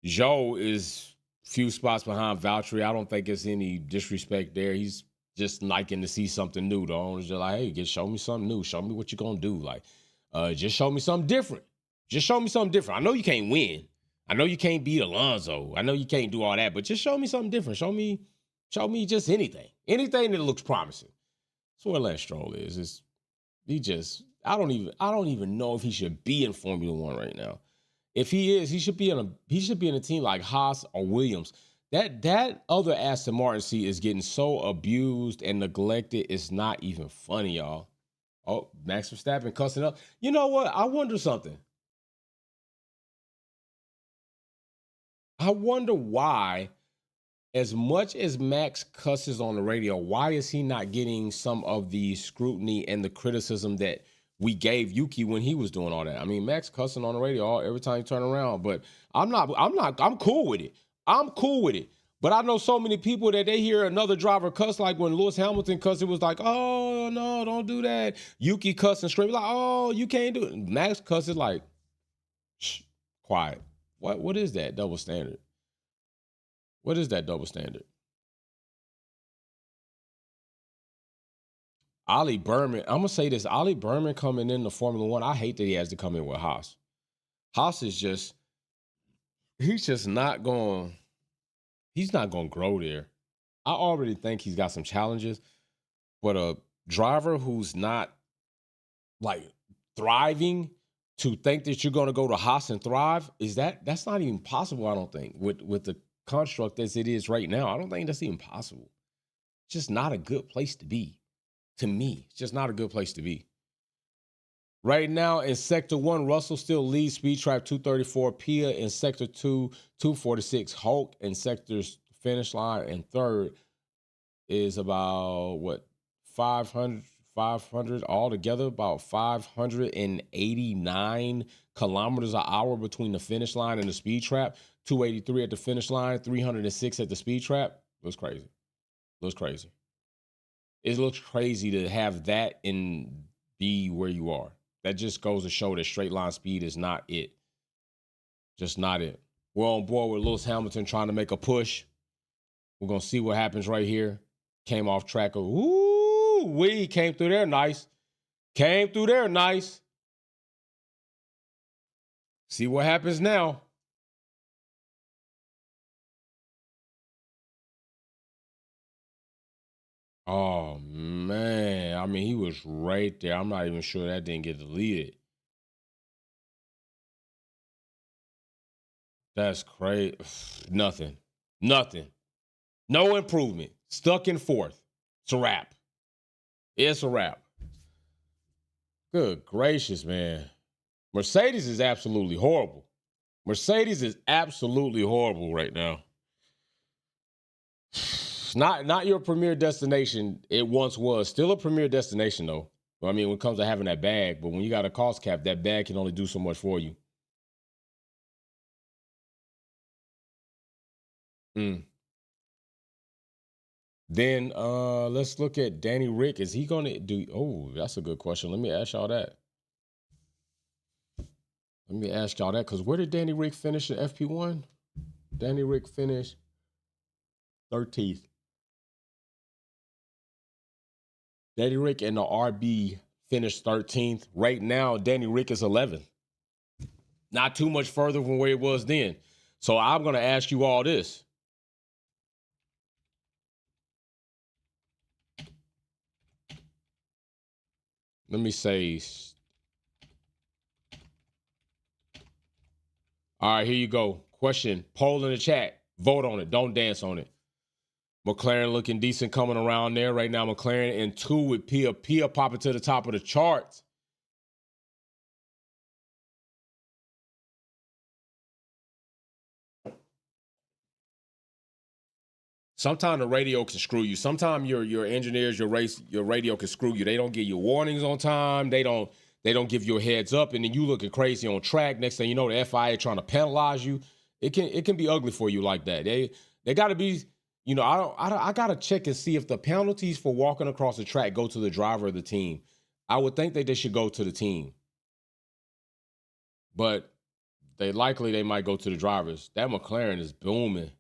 Joe is few spots behind Valtteri. I don't think it's any disrespect there. He's just liking to see something new. The owner's just like, hey, just show me something new. Show me what you're going to do. Like, just show me something different. Just show me something different. I know you can't win. I know you can't beat Alonso. I know you can't do all that, but just show me something different. Show me just anything. Anything that looks promising. That's where Lance Stroll is. I don't even know if he should be in Formula One right now. If he is, he should be in a team like Haas or Williams. That other Aston Martin seat is getting so abused and neglected. It's not even funny, y'all. Oh, Max Verstappen cussing up. You know what? I wonder something. I wonder why, as much as Max cusses on the radio, why is he not getting some of the scrutiny and the criticism that we gave Yuki when he was doing all that? I mean, Max cussing on the radio every time you turn around, but I'm cool with it. I'm cool with it. But I know so many people that they hear another driver cuss, like when Lewis Hamilton cussed, it was like, oh, no, don't do that. Yuki cussing straight, like, oh, you can't do it. Max cusses like, shh, quiet. What is that double standard? What is that double standard? Oli Bearman, I'm going to say this. Oli Bearman coming into Formula One, I hate that he has to come in with Haas. Haas is he's not going to grow there. I already think he's got some challenges, but a driver who's not like thriving to think that you're going to go to Haas and thrive, that's not even possible, I don't think, with the construct as it is right now. I don't think that's even possible. It's just not a good place to be. To me, it's just not a good place to be. Right now in Sector 1, Russell still leads Speed Trap 234. Pia in Sector 2, 246. Hulk in Sector's finish line and third is about, 500 altogether, about 589 kilometers an hour between the finish line and the Speed Trap. 283 at the finish line, 306 at the Speed Trap. Looks crazy. It looks crazy to have that and be where you are. That just goes to show that straight line speed is not it. Just not it. We're on board with Lewis Hamilton trying to make a push. We're going to see what happens right here. Came off track. Ooh, we came through there nice. Came through there nice. See what happens now. Oh, man. I mean, he was right there. I'm not even sure that didn't get deleted. That's crazy. Nothing. Nothing. No improvement. Stuck in fourth. It's a wrap. It's a wrap. Good gracious, man. Mercedes is absolutely horrible. Mercedes is absolutely horrible right now. Not your premier destination. It once was. Still a premier destination, though. I mean, when it comes to having that bag, but when you got a cost cap, that bag can only do so much for you. Then let's look at Danny Rick. Is he gonna do? Oh, that's a good question. Let me ask y'all that. Because where did Danny Rick finish in FP1? Danny Rick finished 13th. Danny Rick and the RB finished 13th. Right now, Danny Rick is 11th. Not too much further from where it was then. So I'm going to ask you all this. Let me say. All right, here you go. Question, poll in the chat. Vote on it. Don't dance on it. McLaren looking decent coming around there. Right now, McLaren in 2 with Pia. Pia popping to the top of the charts. Sometimes the radio can screw you. Sometimes your engineers, your radio can screw you. They don't give you warnings on time. They don't give you a heads up, and then you looking crazy on track. Next thing you know, the FIA trying to penalize you. It can be ugly for you like that. They got to be, I got to check and see if the penalties for walking across the track go to the driver of the team. I would think that they should go to the team, but they might go to the drivers. That McLaren is booming.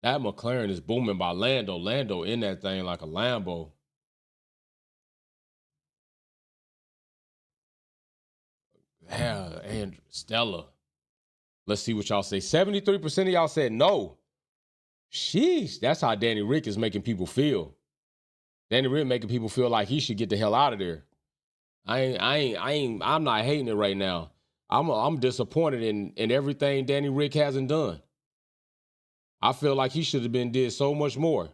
That McLaren is booming by Lando. Lando in that thing like a Lambo. Yeah, and Stella. Let's see what y'all say. 73% of y'all said no. Sheesh, that's how Danny Rick is making people feel. Danny Rick making people feel like he should get the hell out of there. I'm not hating it right now. I'm disappointed in everything Danny Rick hasn't done. I feel like he should have been did so much more.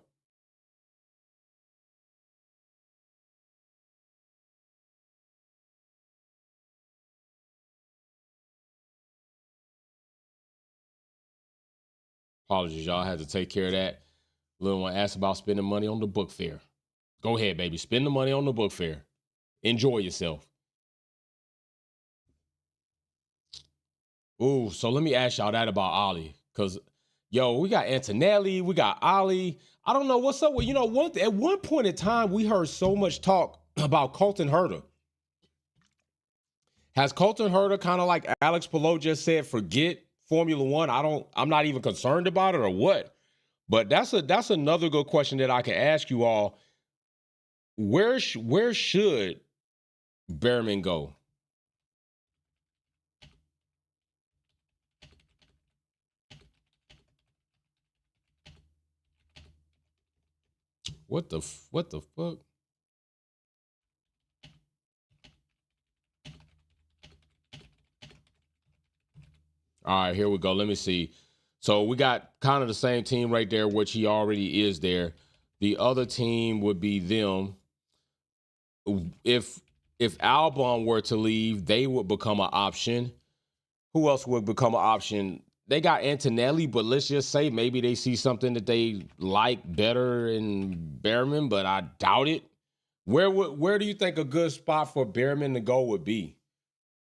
Apologies, y'all. I had to take care of that. Little one asked about spending money on the book fair. Go ahead, baby. Spend the money on the book fair. Enjoy yourself. Ooh, so let me ask y'all that about Oli. Because, we got Antonelli. We got Oli. I don't know what's up with, at one point in time, we heard so much talk about Colton Herta. Has Colton Herta kind of like Alex Palou just said, forget Formula One? I'm not even concerned about it or what? But that's another good question that I can ask you all. Where should Bearman go? What the fuck? All right, here we go. Let me see. So we got kind of the same team right there, which he already is there. The other team would be them. If Albon were to leave, they would become an option. Who else would become an option? They got Antonelli, but let's just say maybe they see something that they like better in Bearman, but I doubt it. Where do you think a good spot for Bearman to go would be?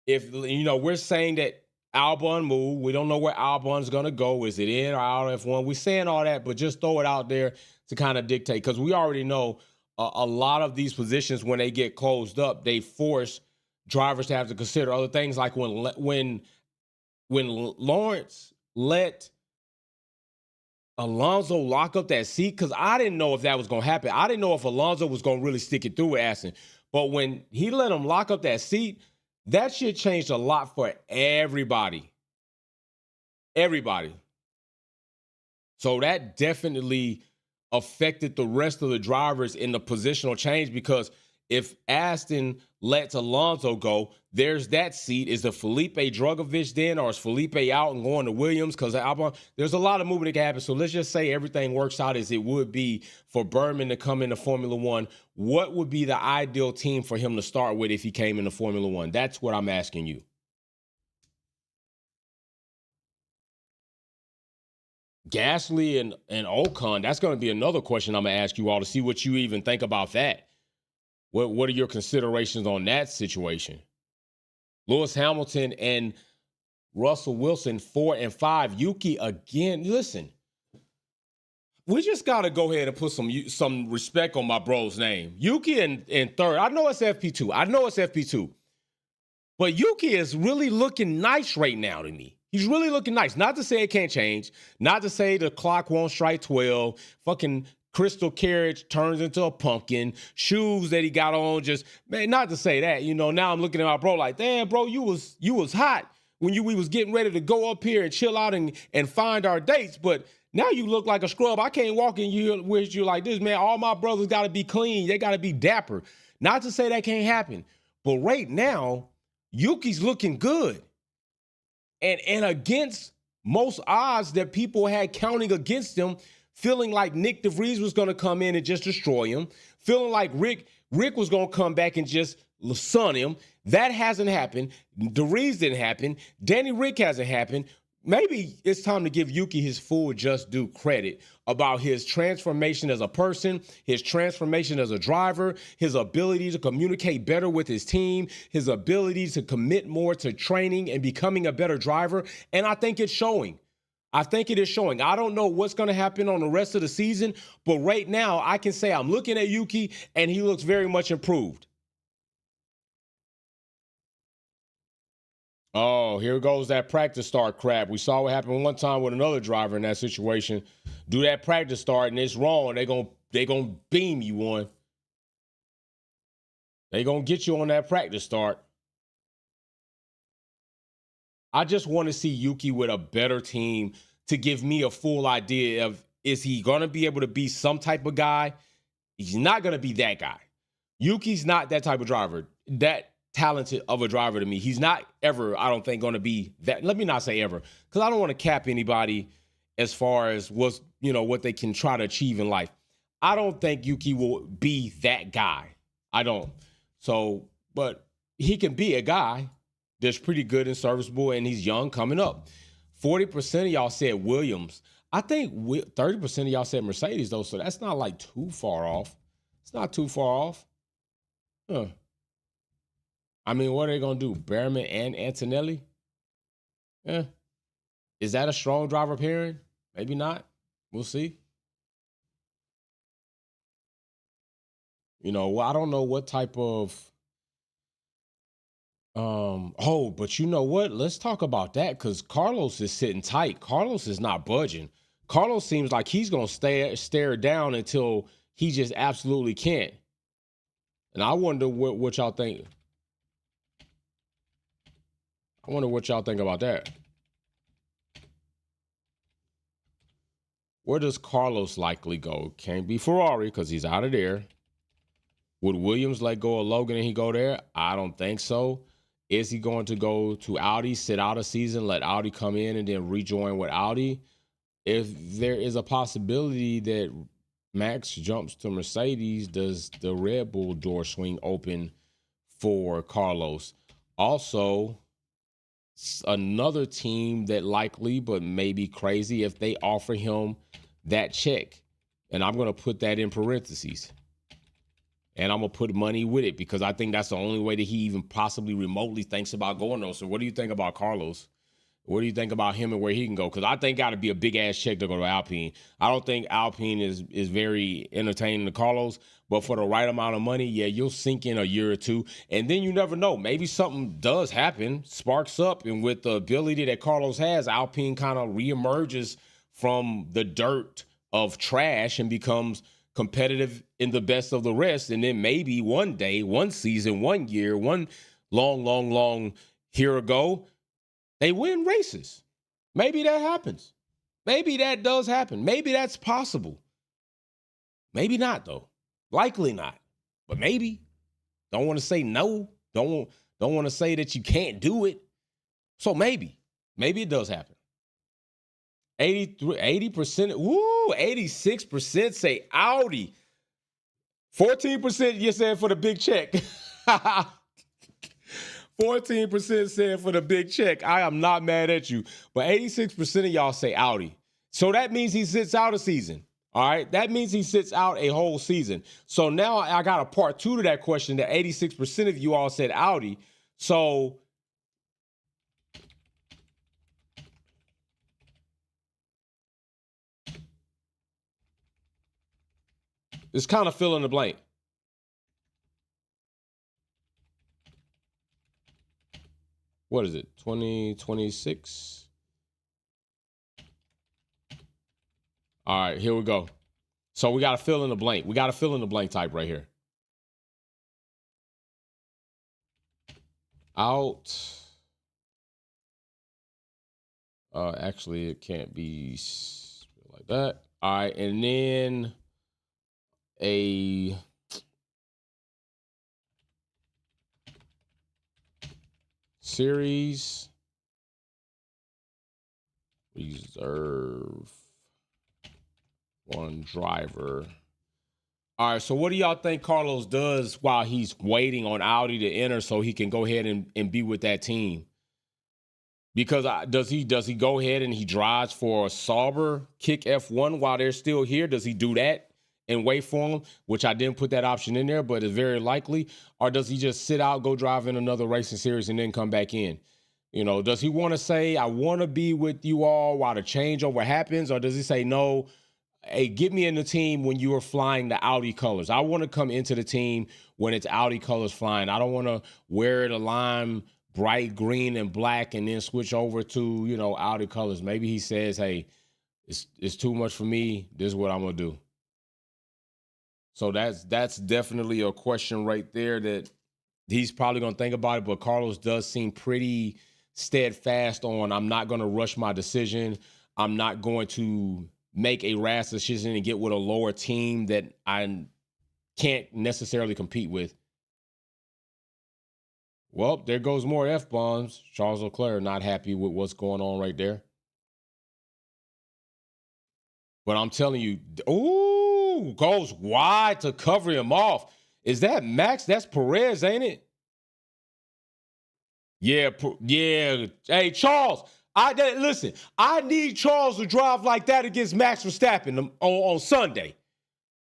If we're saying that Albon move, we don't know where Albon's gonna go. Is it in or out of F1? We're saying all that, but just throw it out there to kind of dictate, because we already know a lot of these positions, when they get closed up, they force drivers to have to consider other things, like when Lawrence let Alonso lock up that seat, because I didn't know if that was going to happen. I didn't know if Alonso was going to really stick it through with Aston. But when he let him lock up that seat, that shit changed a lot for everybody. Everybody. So that definitely affected the rest of the drivers in the positional change, because if Aston lets Alonso go, there's that seat. Is the Felipe Drugovich then, or is Felipe out and going to Williams? Because Albon, there's a lot of movement that can happen. So let's just say everything works out as it would be for Bearman to come into Formula One. What would be the ideal team for him to start with if he came into Formula One? That's what I'm asking you. Gasly and Ocon, that's going to be another question I'm going to ask you all to see what you even think about that. What are your considerations on that situation? Lewis Hamilton and Russell Wilson, 4 and 5. Yuki again. Listen, we just got to go ahead and put some respect on my bro's name. Yuki in third. I know it's FP2. But Yuki is really looking nice right now to me. He's really looking nice. Not to say it can't change. Not to say the clock won't strike 12. Fucking crystal carriage turns into a pumpkin. Shoes that he got on just, man, not to say that. Now I'm looking at my bro like, damn, bro, you was hot when we was getting ready to go up here and chill out and find our dates. But now you look like a scrub. I can't walk in here with you like this, man. All my brothers got to be clean. They got to be dapper. Not to say that can't happen. But right now, Yuki's looking good. And against most odds that people had counting against him, feeling like Nick DeVries was going to come in and just destroy him, feeling like Rick was going to come back and just sun him. That hasn't happened. DeVries didn't happen. Danny Rick hasn't happened. Maybe it's time to give Yuki his full just due credit about his transformation as a person, his transformation as a driver, his ability to communicate better with his team, his ability to commit more to training and becoming a better driver. And I think it's showing. I think it is showing. I don't know what's going to happen on the rest of the season, but right now I can say I'm looking at Yuki and he looks very much improved. Oh, here goes that practice start crap. We saw what happened one time with another driver in that situation. Do that practice start and it's wrong. They gonna beam you one. They gonna get you on that practice start. I just want to see Yuki with a better team to give me a full idea of, is he gonna be able to be some type of guy? He's not gonna be that guy. Yuki's not that type of driver. That talented of a driver to me. He's not ever, I don't think, going to be that. Let me not say ever, because I don't want to cap anybody as far as what they can try to achieve in life. I don't think Yuki will be that guy. I don't. So, but he can be a guy that's pretty good and serviceable, and he's young coming up. 40% of y'all said Williams. I think 30% of y'all said Mercedes, though, so that's not like too far off. It's not too far off. Huh. I mean, what are they going to do? Bearman and Antonelli? Yeah. Is that a strong driver pairing? Maybe not. We'll see. I don't know what type of... but you know what? Let's talk about that, because Carlos is sitting tight. Carlos is not budging. Carlos seems like he's going to stare down until he just absolutely can't. And I wonder what y'all think. I wonder what y'all think about that. Where does Carlos likely go? Can't be Ferrari because he's out of there. Would Williams let go of Logan and he go there? I don't think so. Is he going to go to Audi, sit out a season, let Audi come in and then rejoin with Audi? If there is a possibility that Max jumps to Mercedes, does the Red Bull door swing open for Carlos? Also, another team that likely, but maybe crazy, if they offer him that check, and I'm going to put that in parentheses, and I'm going to put money with it, because I think that's the only way that he even possibly remotely thinks about going there. So what do you think about Carlos? What do you think about him and where he can go? Because I think got to be a big ass check to go to Alpine. I don't think Alpine is very entertaining to Carlos, but for the right amount of money, yeah, you'll sink in a year or two, and then you never know. Maybe something does happen, sparks up, and with the ability that Carlos has, Alpine kind of reemerges from the dirt of trash and becomes competitive in the best of the rest. And then maybe one day, one season, 1 year, one long here ago, they win races. Maybe that happens. Maybe that does happen. Maybe that's possible. Maybe not, though. Likely not. But maybe. Don't want to say no. Don't want to say that you can't do it. So maybe. Maybe it does happen. 80%, woo, 86% say Audi. 14% you said for the big check. 14% said for the big check. I am not mad at you. But 86% of y'all say Audi. So that means he sits out a season. All right? That means he sits out a whole season. So now I got a part two to that question that 86% of you all said Audi. So it's kind of fill in the blank. What is it? 2026? All right, here we go. So we got to fill in the blank. We got to fill in the blank type right here. Out. Actually, it can't be like that. All right, and then a series reserve one driver. All right, so what do y'all think Carlos does while he's waiting on Audi to enter so he can go ahead and be with that team? Because does he go ahead and he drives for a Sauber kick F1 while they're still here? Does he do that and wait for him, which I didn't put that option in there, but it's very likely? Or does he just sit out, go drive in another racing series, and then come back in? You know, does he want to say, I want to be with you all while the changeover happens? Or does he say, no, hey, get me in the team when you are flying the Audi colors. I want to come into the team when it's Audi colors flying. I don't want to wear the lime bright green and black and then switch over to, you know, Audi colors. Maybe he says, hey, it's too much for me. This is what I'm going to do. So that's definitely a question right there that he's probably going to think about it. But Carlos does seem pretty steadfast on, I'm not going to rush my decision. I'm not going to make a rash decision and get with a lower team that I can't necessarily compete with. Well, there goes more F-bombs. Charles Leclerc not happy with what's going on right there. But I'm telling you, ooh, goes wide to cover him off. Is that Max? That's Perez, ain't it? Yeah. Hey, Charles, listen, I need Charles to drive like that against Max Verstappen on Sunday.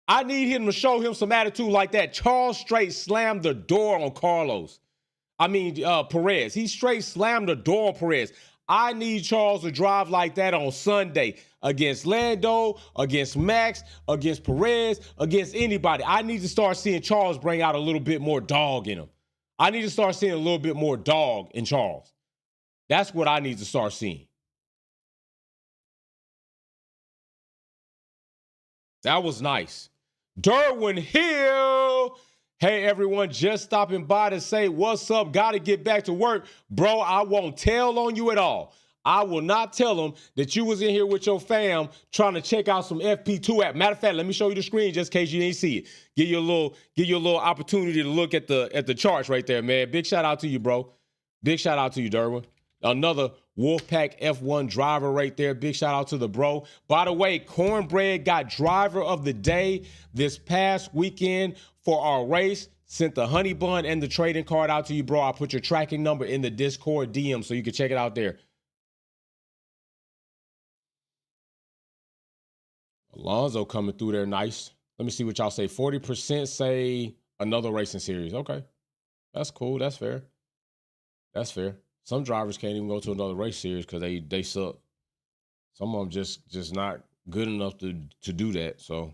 I need him to show him some attitude like that. Charles straight slammed the door on Perez. He straight slammed the door on Perez. I need Charles to drive like that on Sunday against Lando, against Max, against Perez, against anybody. I need to start seeing Charles bring out a little bit more dog in him. I need to start seeing a little bit more dog in Charles. That's what I need to start seeing. That was nice. Derwin Hill. Hey, everyone, just stopping by to say what's up. Got to get back to work. Bro, I won't tell on you at all. I will not tell them that you was in here with your fam trying to check out some FP2 app. Matter of fact, let me show you the screen just in case you didn't see it. Give you a little opportunity to look at the charts right there, man. Big shout out to you, bro. Big shout out to you, Derwin. Another Wolfpack F1 driver right there. Big shout out to the bro. By the way, Cornbread got driver of the day this past weekend for our race. Sent the honey bun and the trading card out to you, bro. I'll put your tracking number in the Discord DM so you can check it out there. Alonso coming through there nice. Let me see what y'all say. 40% say another racing series. Okay. That's cool. That's fair. That's fair. Some drivers can't even go to another race series because they suck. Some of them just not good enough to do that. So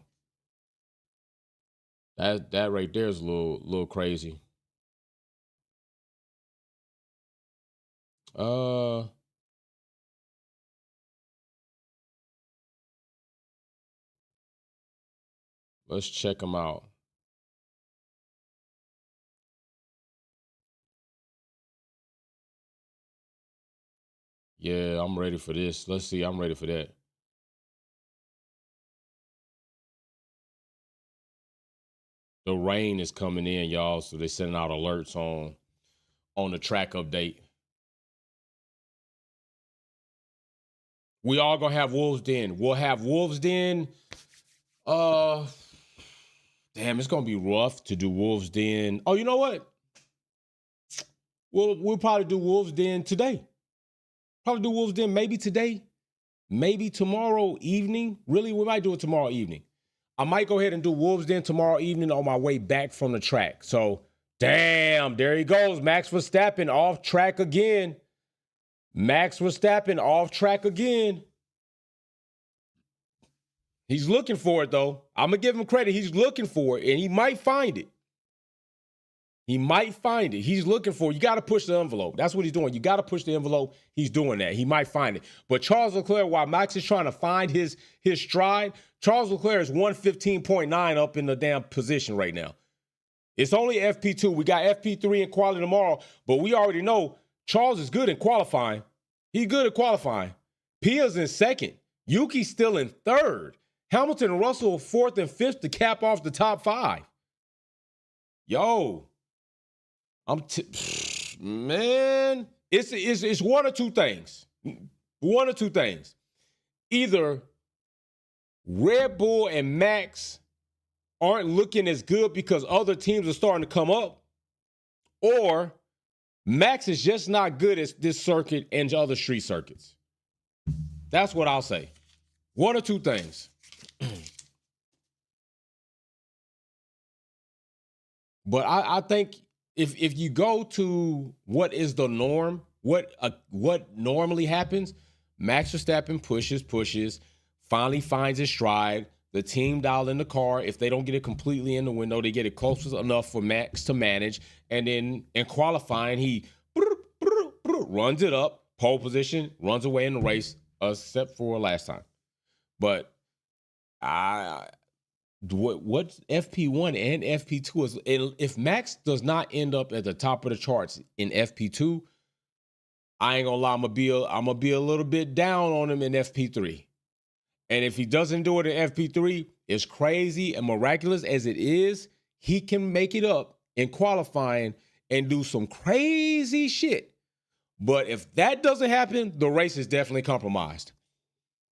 that right there is a little crazy. Let's check them out. Yeah, I'm ready for this. Let's see. I'm ready for that. The rain is coming in, y'all, so they're sending out alerts on the track update. We all gonna have Wolves Den. We'll have Wolves Den. Damn, it's gonna be rough to do Wolves Den. Oh, you know what? We'll probably do Wolves Den today. Probably do Wolves Den maybe today, maybe tomorrow evening. Really, we might do it tomorrow evening. I might go ahead and do Wolves Den tomorrow evening on my way back from the track. So, damn, there he goes. Max Verstappen off track again. Max Verstappen off track again. He's looking for it, though. I'm going to give him credit. He's looking for it, and he might find it. He might find it. He's looking for it. You got to push the envelope. That's what he's doing. You got to push the envelope. He's doing that. He might find it. But Charles Leclerc, while Max is trying to find his stride, Charles Leclerc is 115.9 up in the damn position right now. It's only FP2. We got FP3 in quality tomorrow, but we already know Charles is good in qualifying. He's good at qualifying. Pia's in second. Yuki's still in third. Hamilton and Russell fourth and fifth to cap off the top five. Yo, man, it's one or two things. One or two things. Either Red Bull and Max aren't looking as good because other teams are starting to come up, or Max is just not good at this circuit and other street circuits. That's what I'll say. One or two things. But I think if you go to what is the norm, what normally happens, Max Verstappen pushes, finally finds his stride. The team dial in the car. If they don't get it completely in the window, they get it close enough for Max to manage. And then in qualifying, he runs it up, pole position, runs away in the race, except for last time. But what FP1 and FP2 is, if Max does not end up at the top of the charts in FP2, I ain't gonna lie, I'm gonna be a little bit down on him in FP3. And if he doesn't do it in FP3, as crazy and miraculous as it is, he can make it up in qualifying and do some crazy shit. But if that doesn't happen, the race is definitely compromised.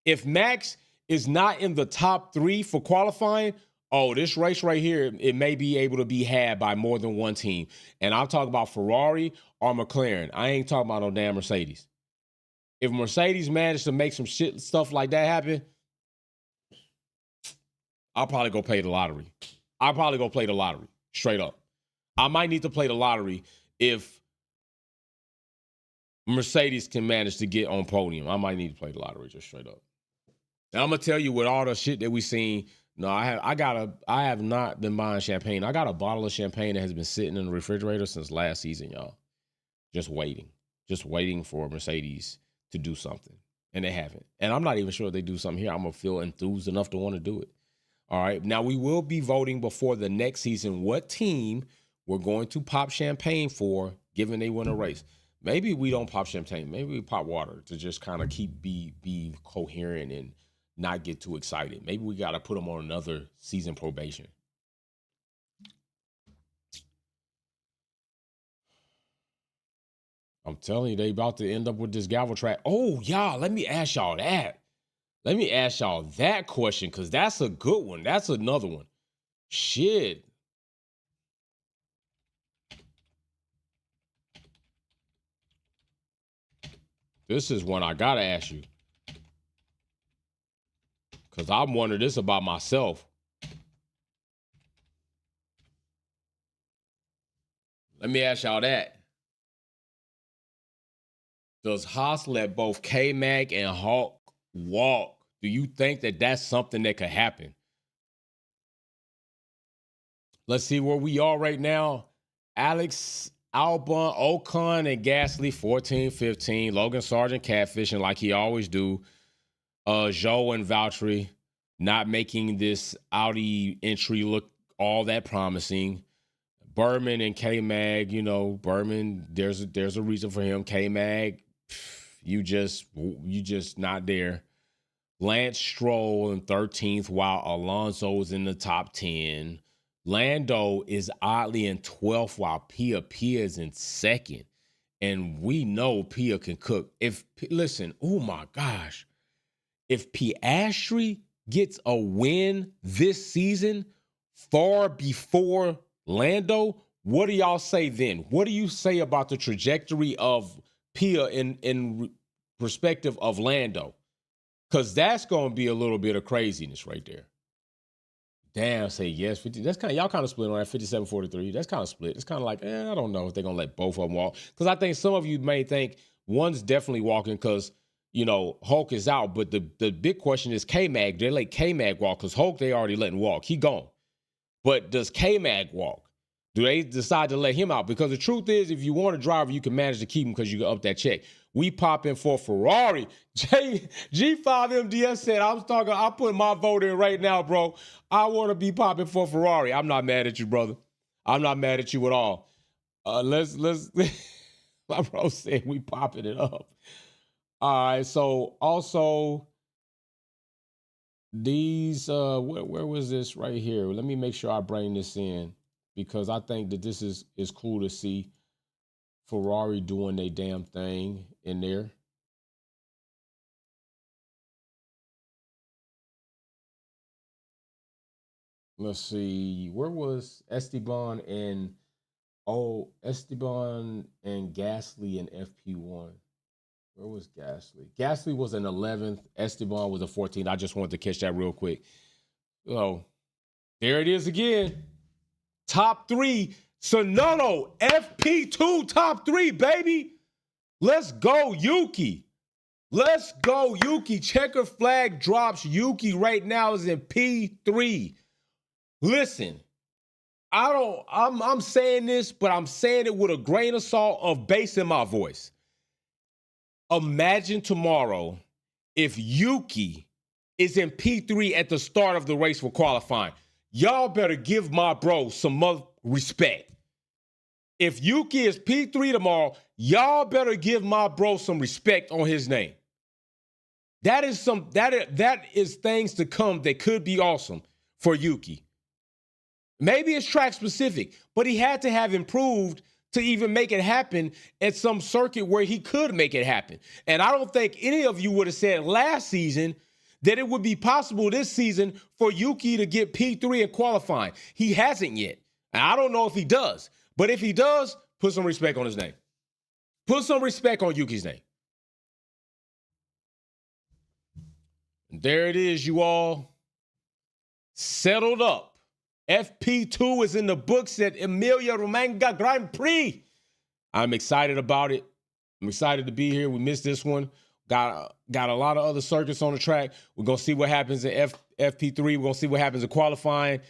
If Max is not in the top three for qualifying, this race right here, it may be able to be had by more than one team. And I'm talking about Ferrari or McLaren. I ain't talking about no damn Mercedes. If Mercedes managed to make some shit stuff like that happen, I'll probably go play the lottery. I'll probably go play the lottery, straight up. I might need to play the lottery if Mercedes can manage to get on podium. I might need to play the lottery just straight up. And I'm gonna tell you, with all the shit that we seen, no, I have not been buying champagne. I got a bottle of champagne that has been sitting in the refrigerator since last season, y'all. Just waiting for Mercedes to do something, and they haven't. And I'm not even sure if they do something here, I'm gonna feel enthused enough to want to do it. All right. Now, we will be voting before the next season what team we're going to pop champagne for, given they win a race. Maybe we don't pop champagne. Maybe we pop water to just kind of be coherent and not get too excited. Maybe we got to put them on another season probation. I'm telling you, they about to end up with this gavel track. Oh, y'all, let me ask y'all that. Let me ask y'all that question, because that's a good one. That's another one. Shit. This is one I got to ask you, because I'm wondering this about myself. Let me ask y'all that. Does Haas let both K-Mag and Hulk walk? Do you think that that's something that could happen? Let's see where we are right now. Alex, Albon, Ocon, and Gasly, 14, 15. Logan Sargent catfishing like he always do. Joe and Valtteri not making this Audi entry look all that promising. Bearman and K-Mag, Bearman, there's a reason for him. K-Mag, you just not there. Lance Stroll in 13th while Alonso is in the top 10. Lando is oddly in 12th while Pia is in 2nd. And we know Pia can cook. Oh my gosh. If Piastri gets a win this season far before Lando, what do y'all say then? What do you say about the trajectory of Pia in perspective of Lando? Because that's going to be a little bit of craziness right there. Damn, say yes. 50. That's kind of, y'all kind of split on that 57-43. That's kind of split. It's kind of like, I don't know if they're going to let both of them walk. Because I think some of you may think one's definitely walking because, Hulk is out. But the big question is K-Mag. They let K-Mag walk because Hulk, they already letting walk. He gone. But does K-Mag walk? Do they decide to let him out? Because the truth is, if you want a driver, you can manage to keep him because you can up that check. We pop in for Ferrari. G5MDS said, I'm putting my vote in right now, bro. I want to be popping for Ferrari. I'm not mad at you, brother. I'm not mad at you at all. Let's my bro said we popping it up. All right, so also these where was this right here? Let me make sure I bring this in because I think that this is cool to see Ferrari doing their damn thing in there. Let's see, where was Esteban and Gasly in FP1? Where was Gasly? Gasly was an 11th. Esteban was a 14th. I just wanted to catch that real quick. So there it is again. Top 3. Tsunoda, FP2 top 3, baby. Let's go, Yuki. Let's go, Yuki. Checker flag drops. Yuki right now is in P3. Listen, I'm saying this, but I'm saying it with a grain of salt of bass in my voice. Imagine tomorrow if Yuki is in P3 at the start of the race for qualifying. Y'all better give my bro some respect. If Yuki is P3 tomorrow, y'all better give my bro some respect on his name. That is things to come that could be awesome for Yuki. Maybe it's track specific, but he had to have improved to even make it happen at some circuit where he could make it happen. And I don't think any of you would have said last season that it would be possible this season for Yuki to get P3 in qualifying. He hasn't yet. And I don't know if he does. But if he does, put some respect on his name. Put some respect on Yuki's name. There it is, you all. Settled up. FP2 is in the books at Emilia Romagna Grand Prix. I'm excited about it. I'm excited to be here. We missed this one. Got a lot of other circuits on the track. We're going to see what happens in FP3. We're going to see what happens in qualifying.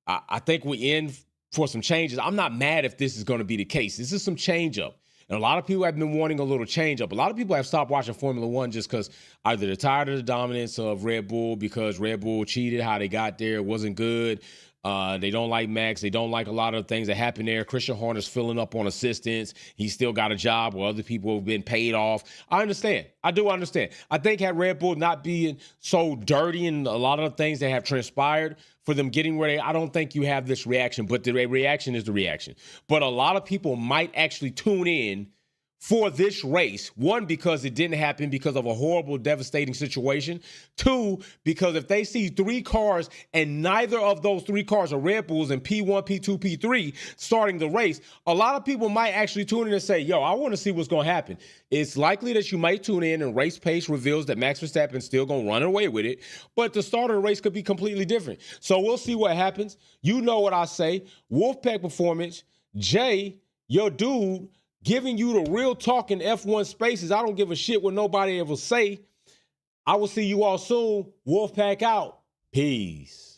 I think we in for some changes. I'm not mad if this is going to be the case. This is some change up. And a lot of people have been wanting a little change up. A lot of people have stopped watching Formula One just because either they're tired of the dominance of Red Bull because Red Bull cheated how they got there. It wasn't good. They don't like Max. They don't like a lot of things that happen there. Christian Horner's filling up on assistants. He's still got a job where other people have been paid off. I understand. I do understand. I think had Red Bull not being so dirty and a lot of the things that have transpired for them getting where I don't think you have this reaction, but the reaction is the reaction. But a lot of people might actually tune in for this race. One, because it didn't happen because of a horrible, devastating situation. Two, because if they see 3 cars and neither of those 3 cars are Red Bulls in P1, P2, P3 starting the race, a lot of people might actually tune in and say, yo, I want to see what's going to happen. It's likely that you might tune in and race pace reveals that Max Verstappen's still going to run away with it, but the start of the race could be completely different. So we'll see what happens. You know what I say. Wolfpack Performance, Jay, your dude, giving you the real talk in F1 spaces. I don't give a shit what nobody ever say. I will see you all soon. Wolfpack out. Peace.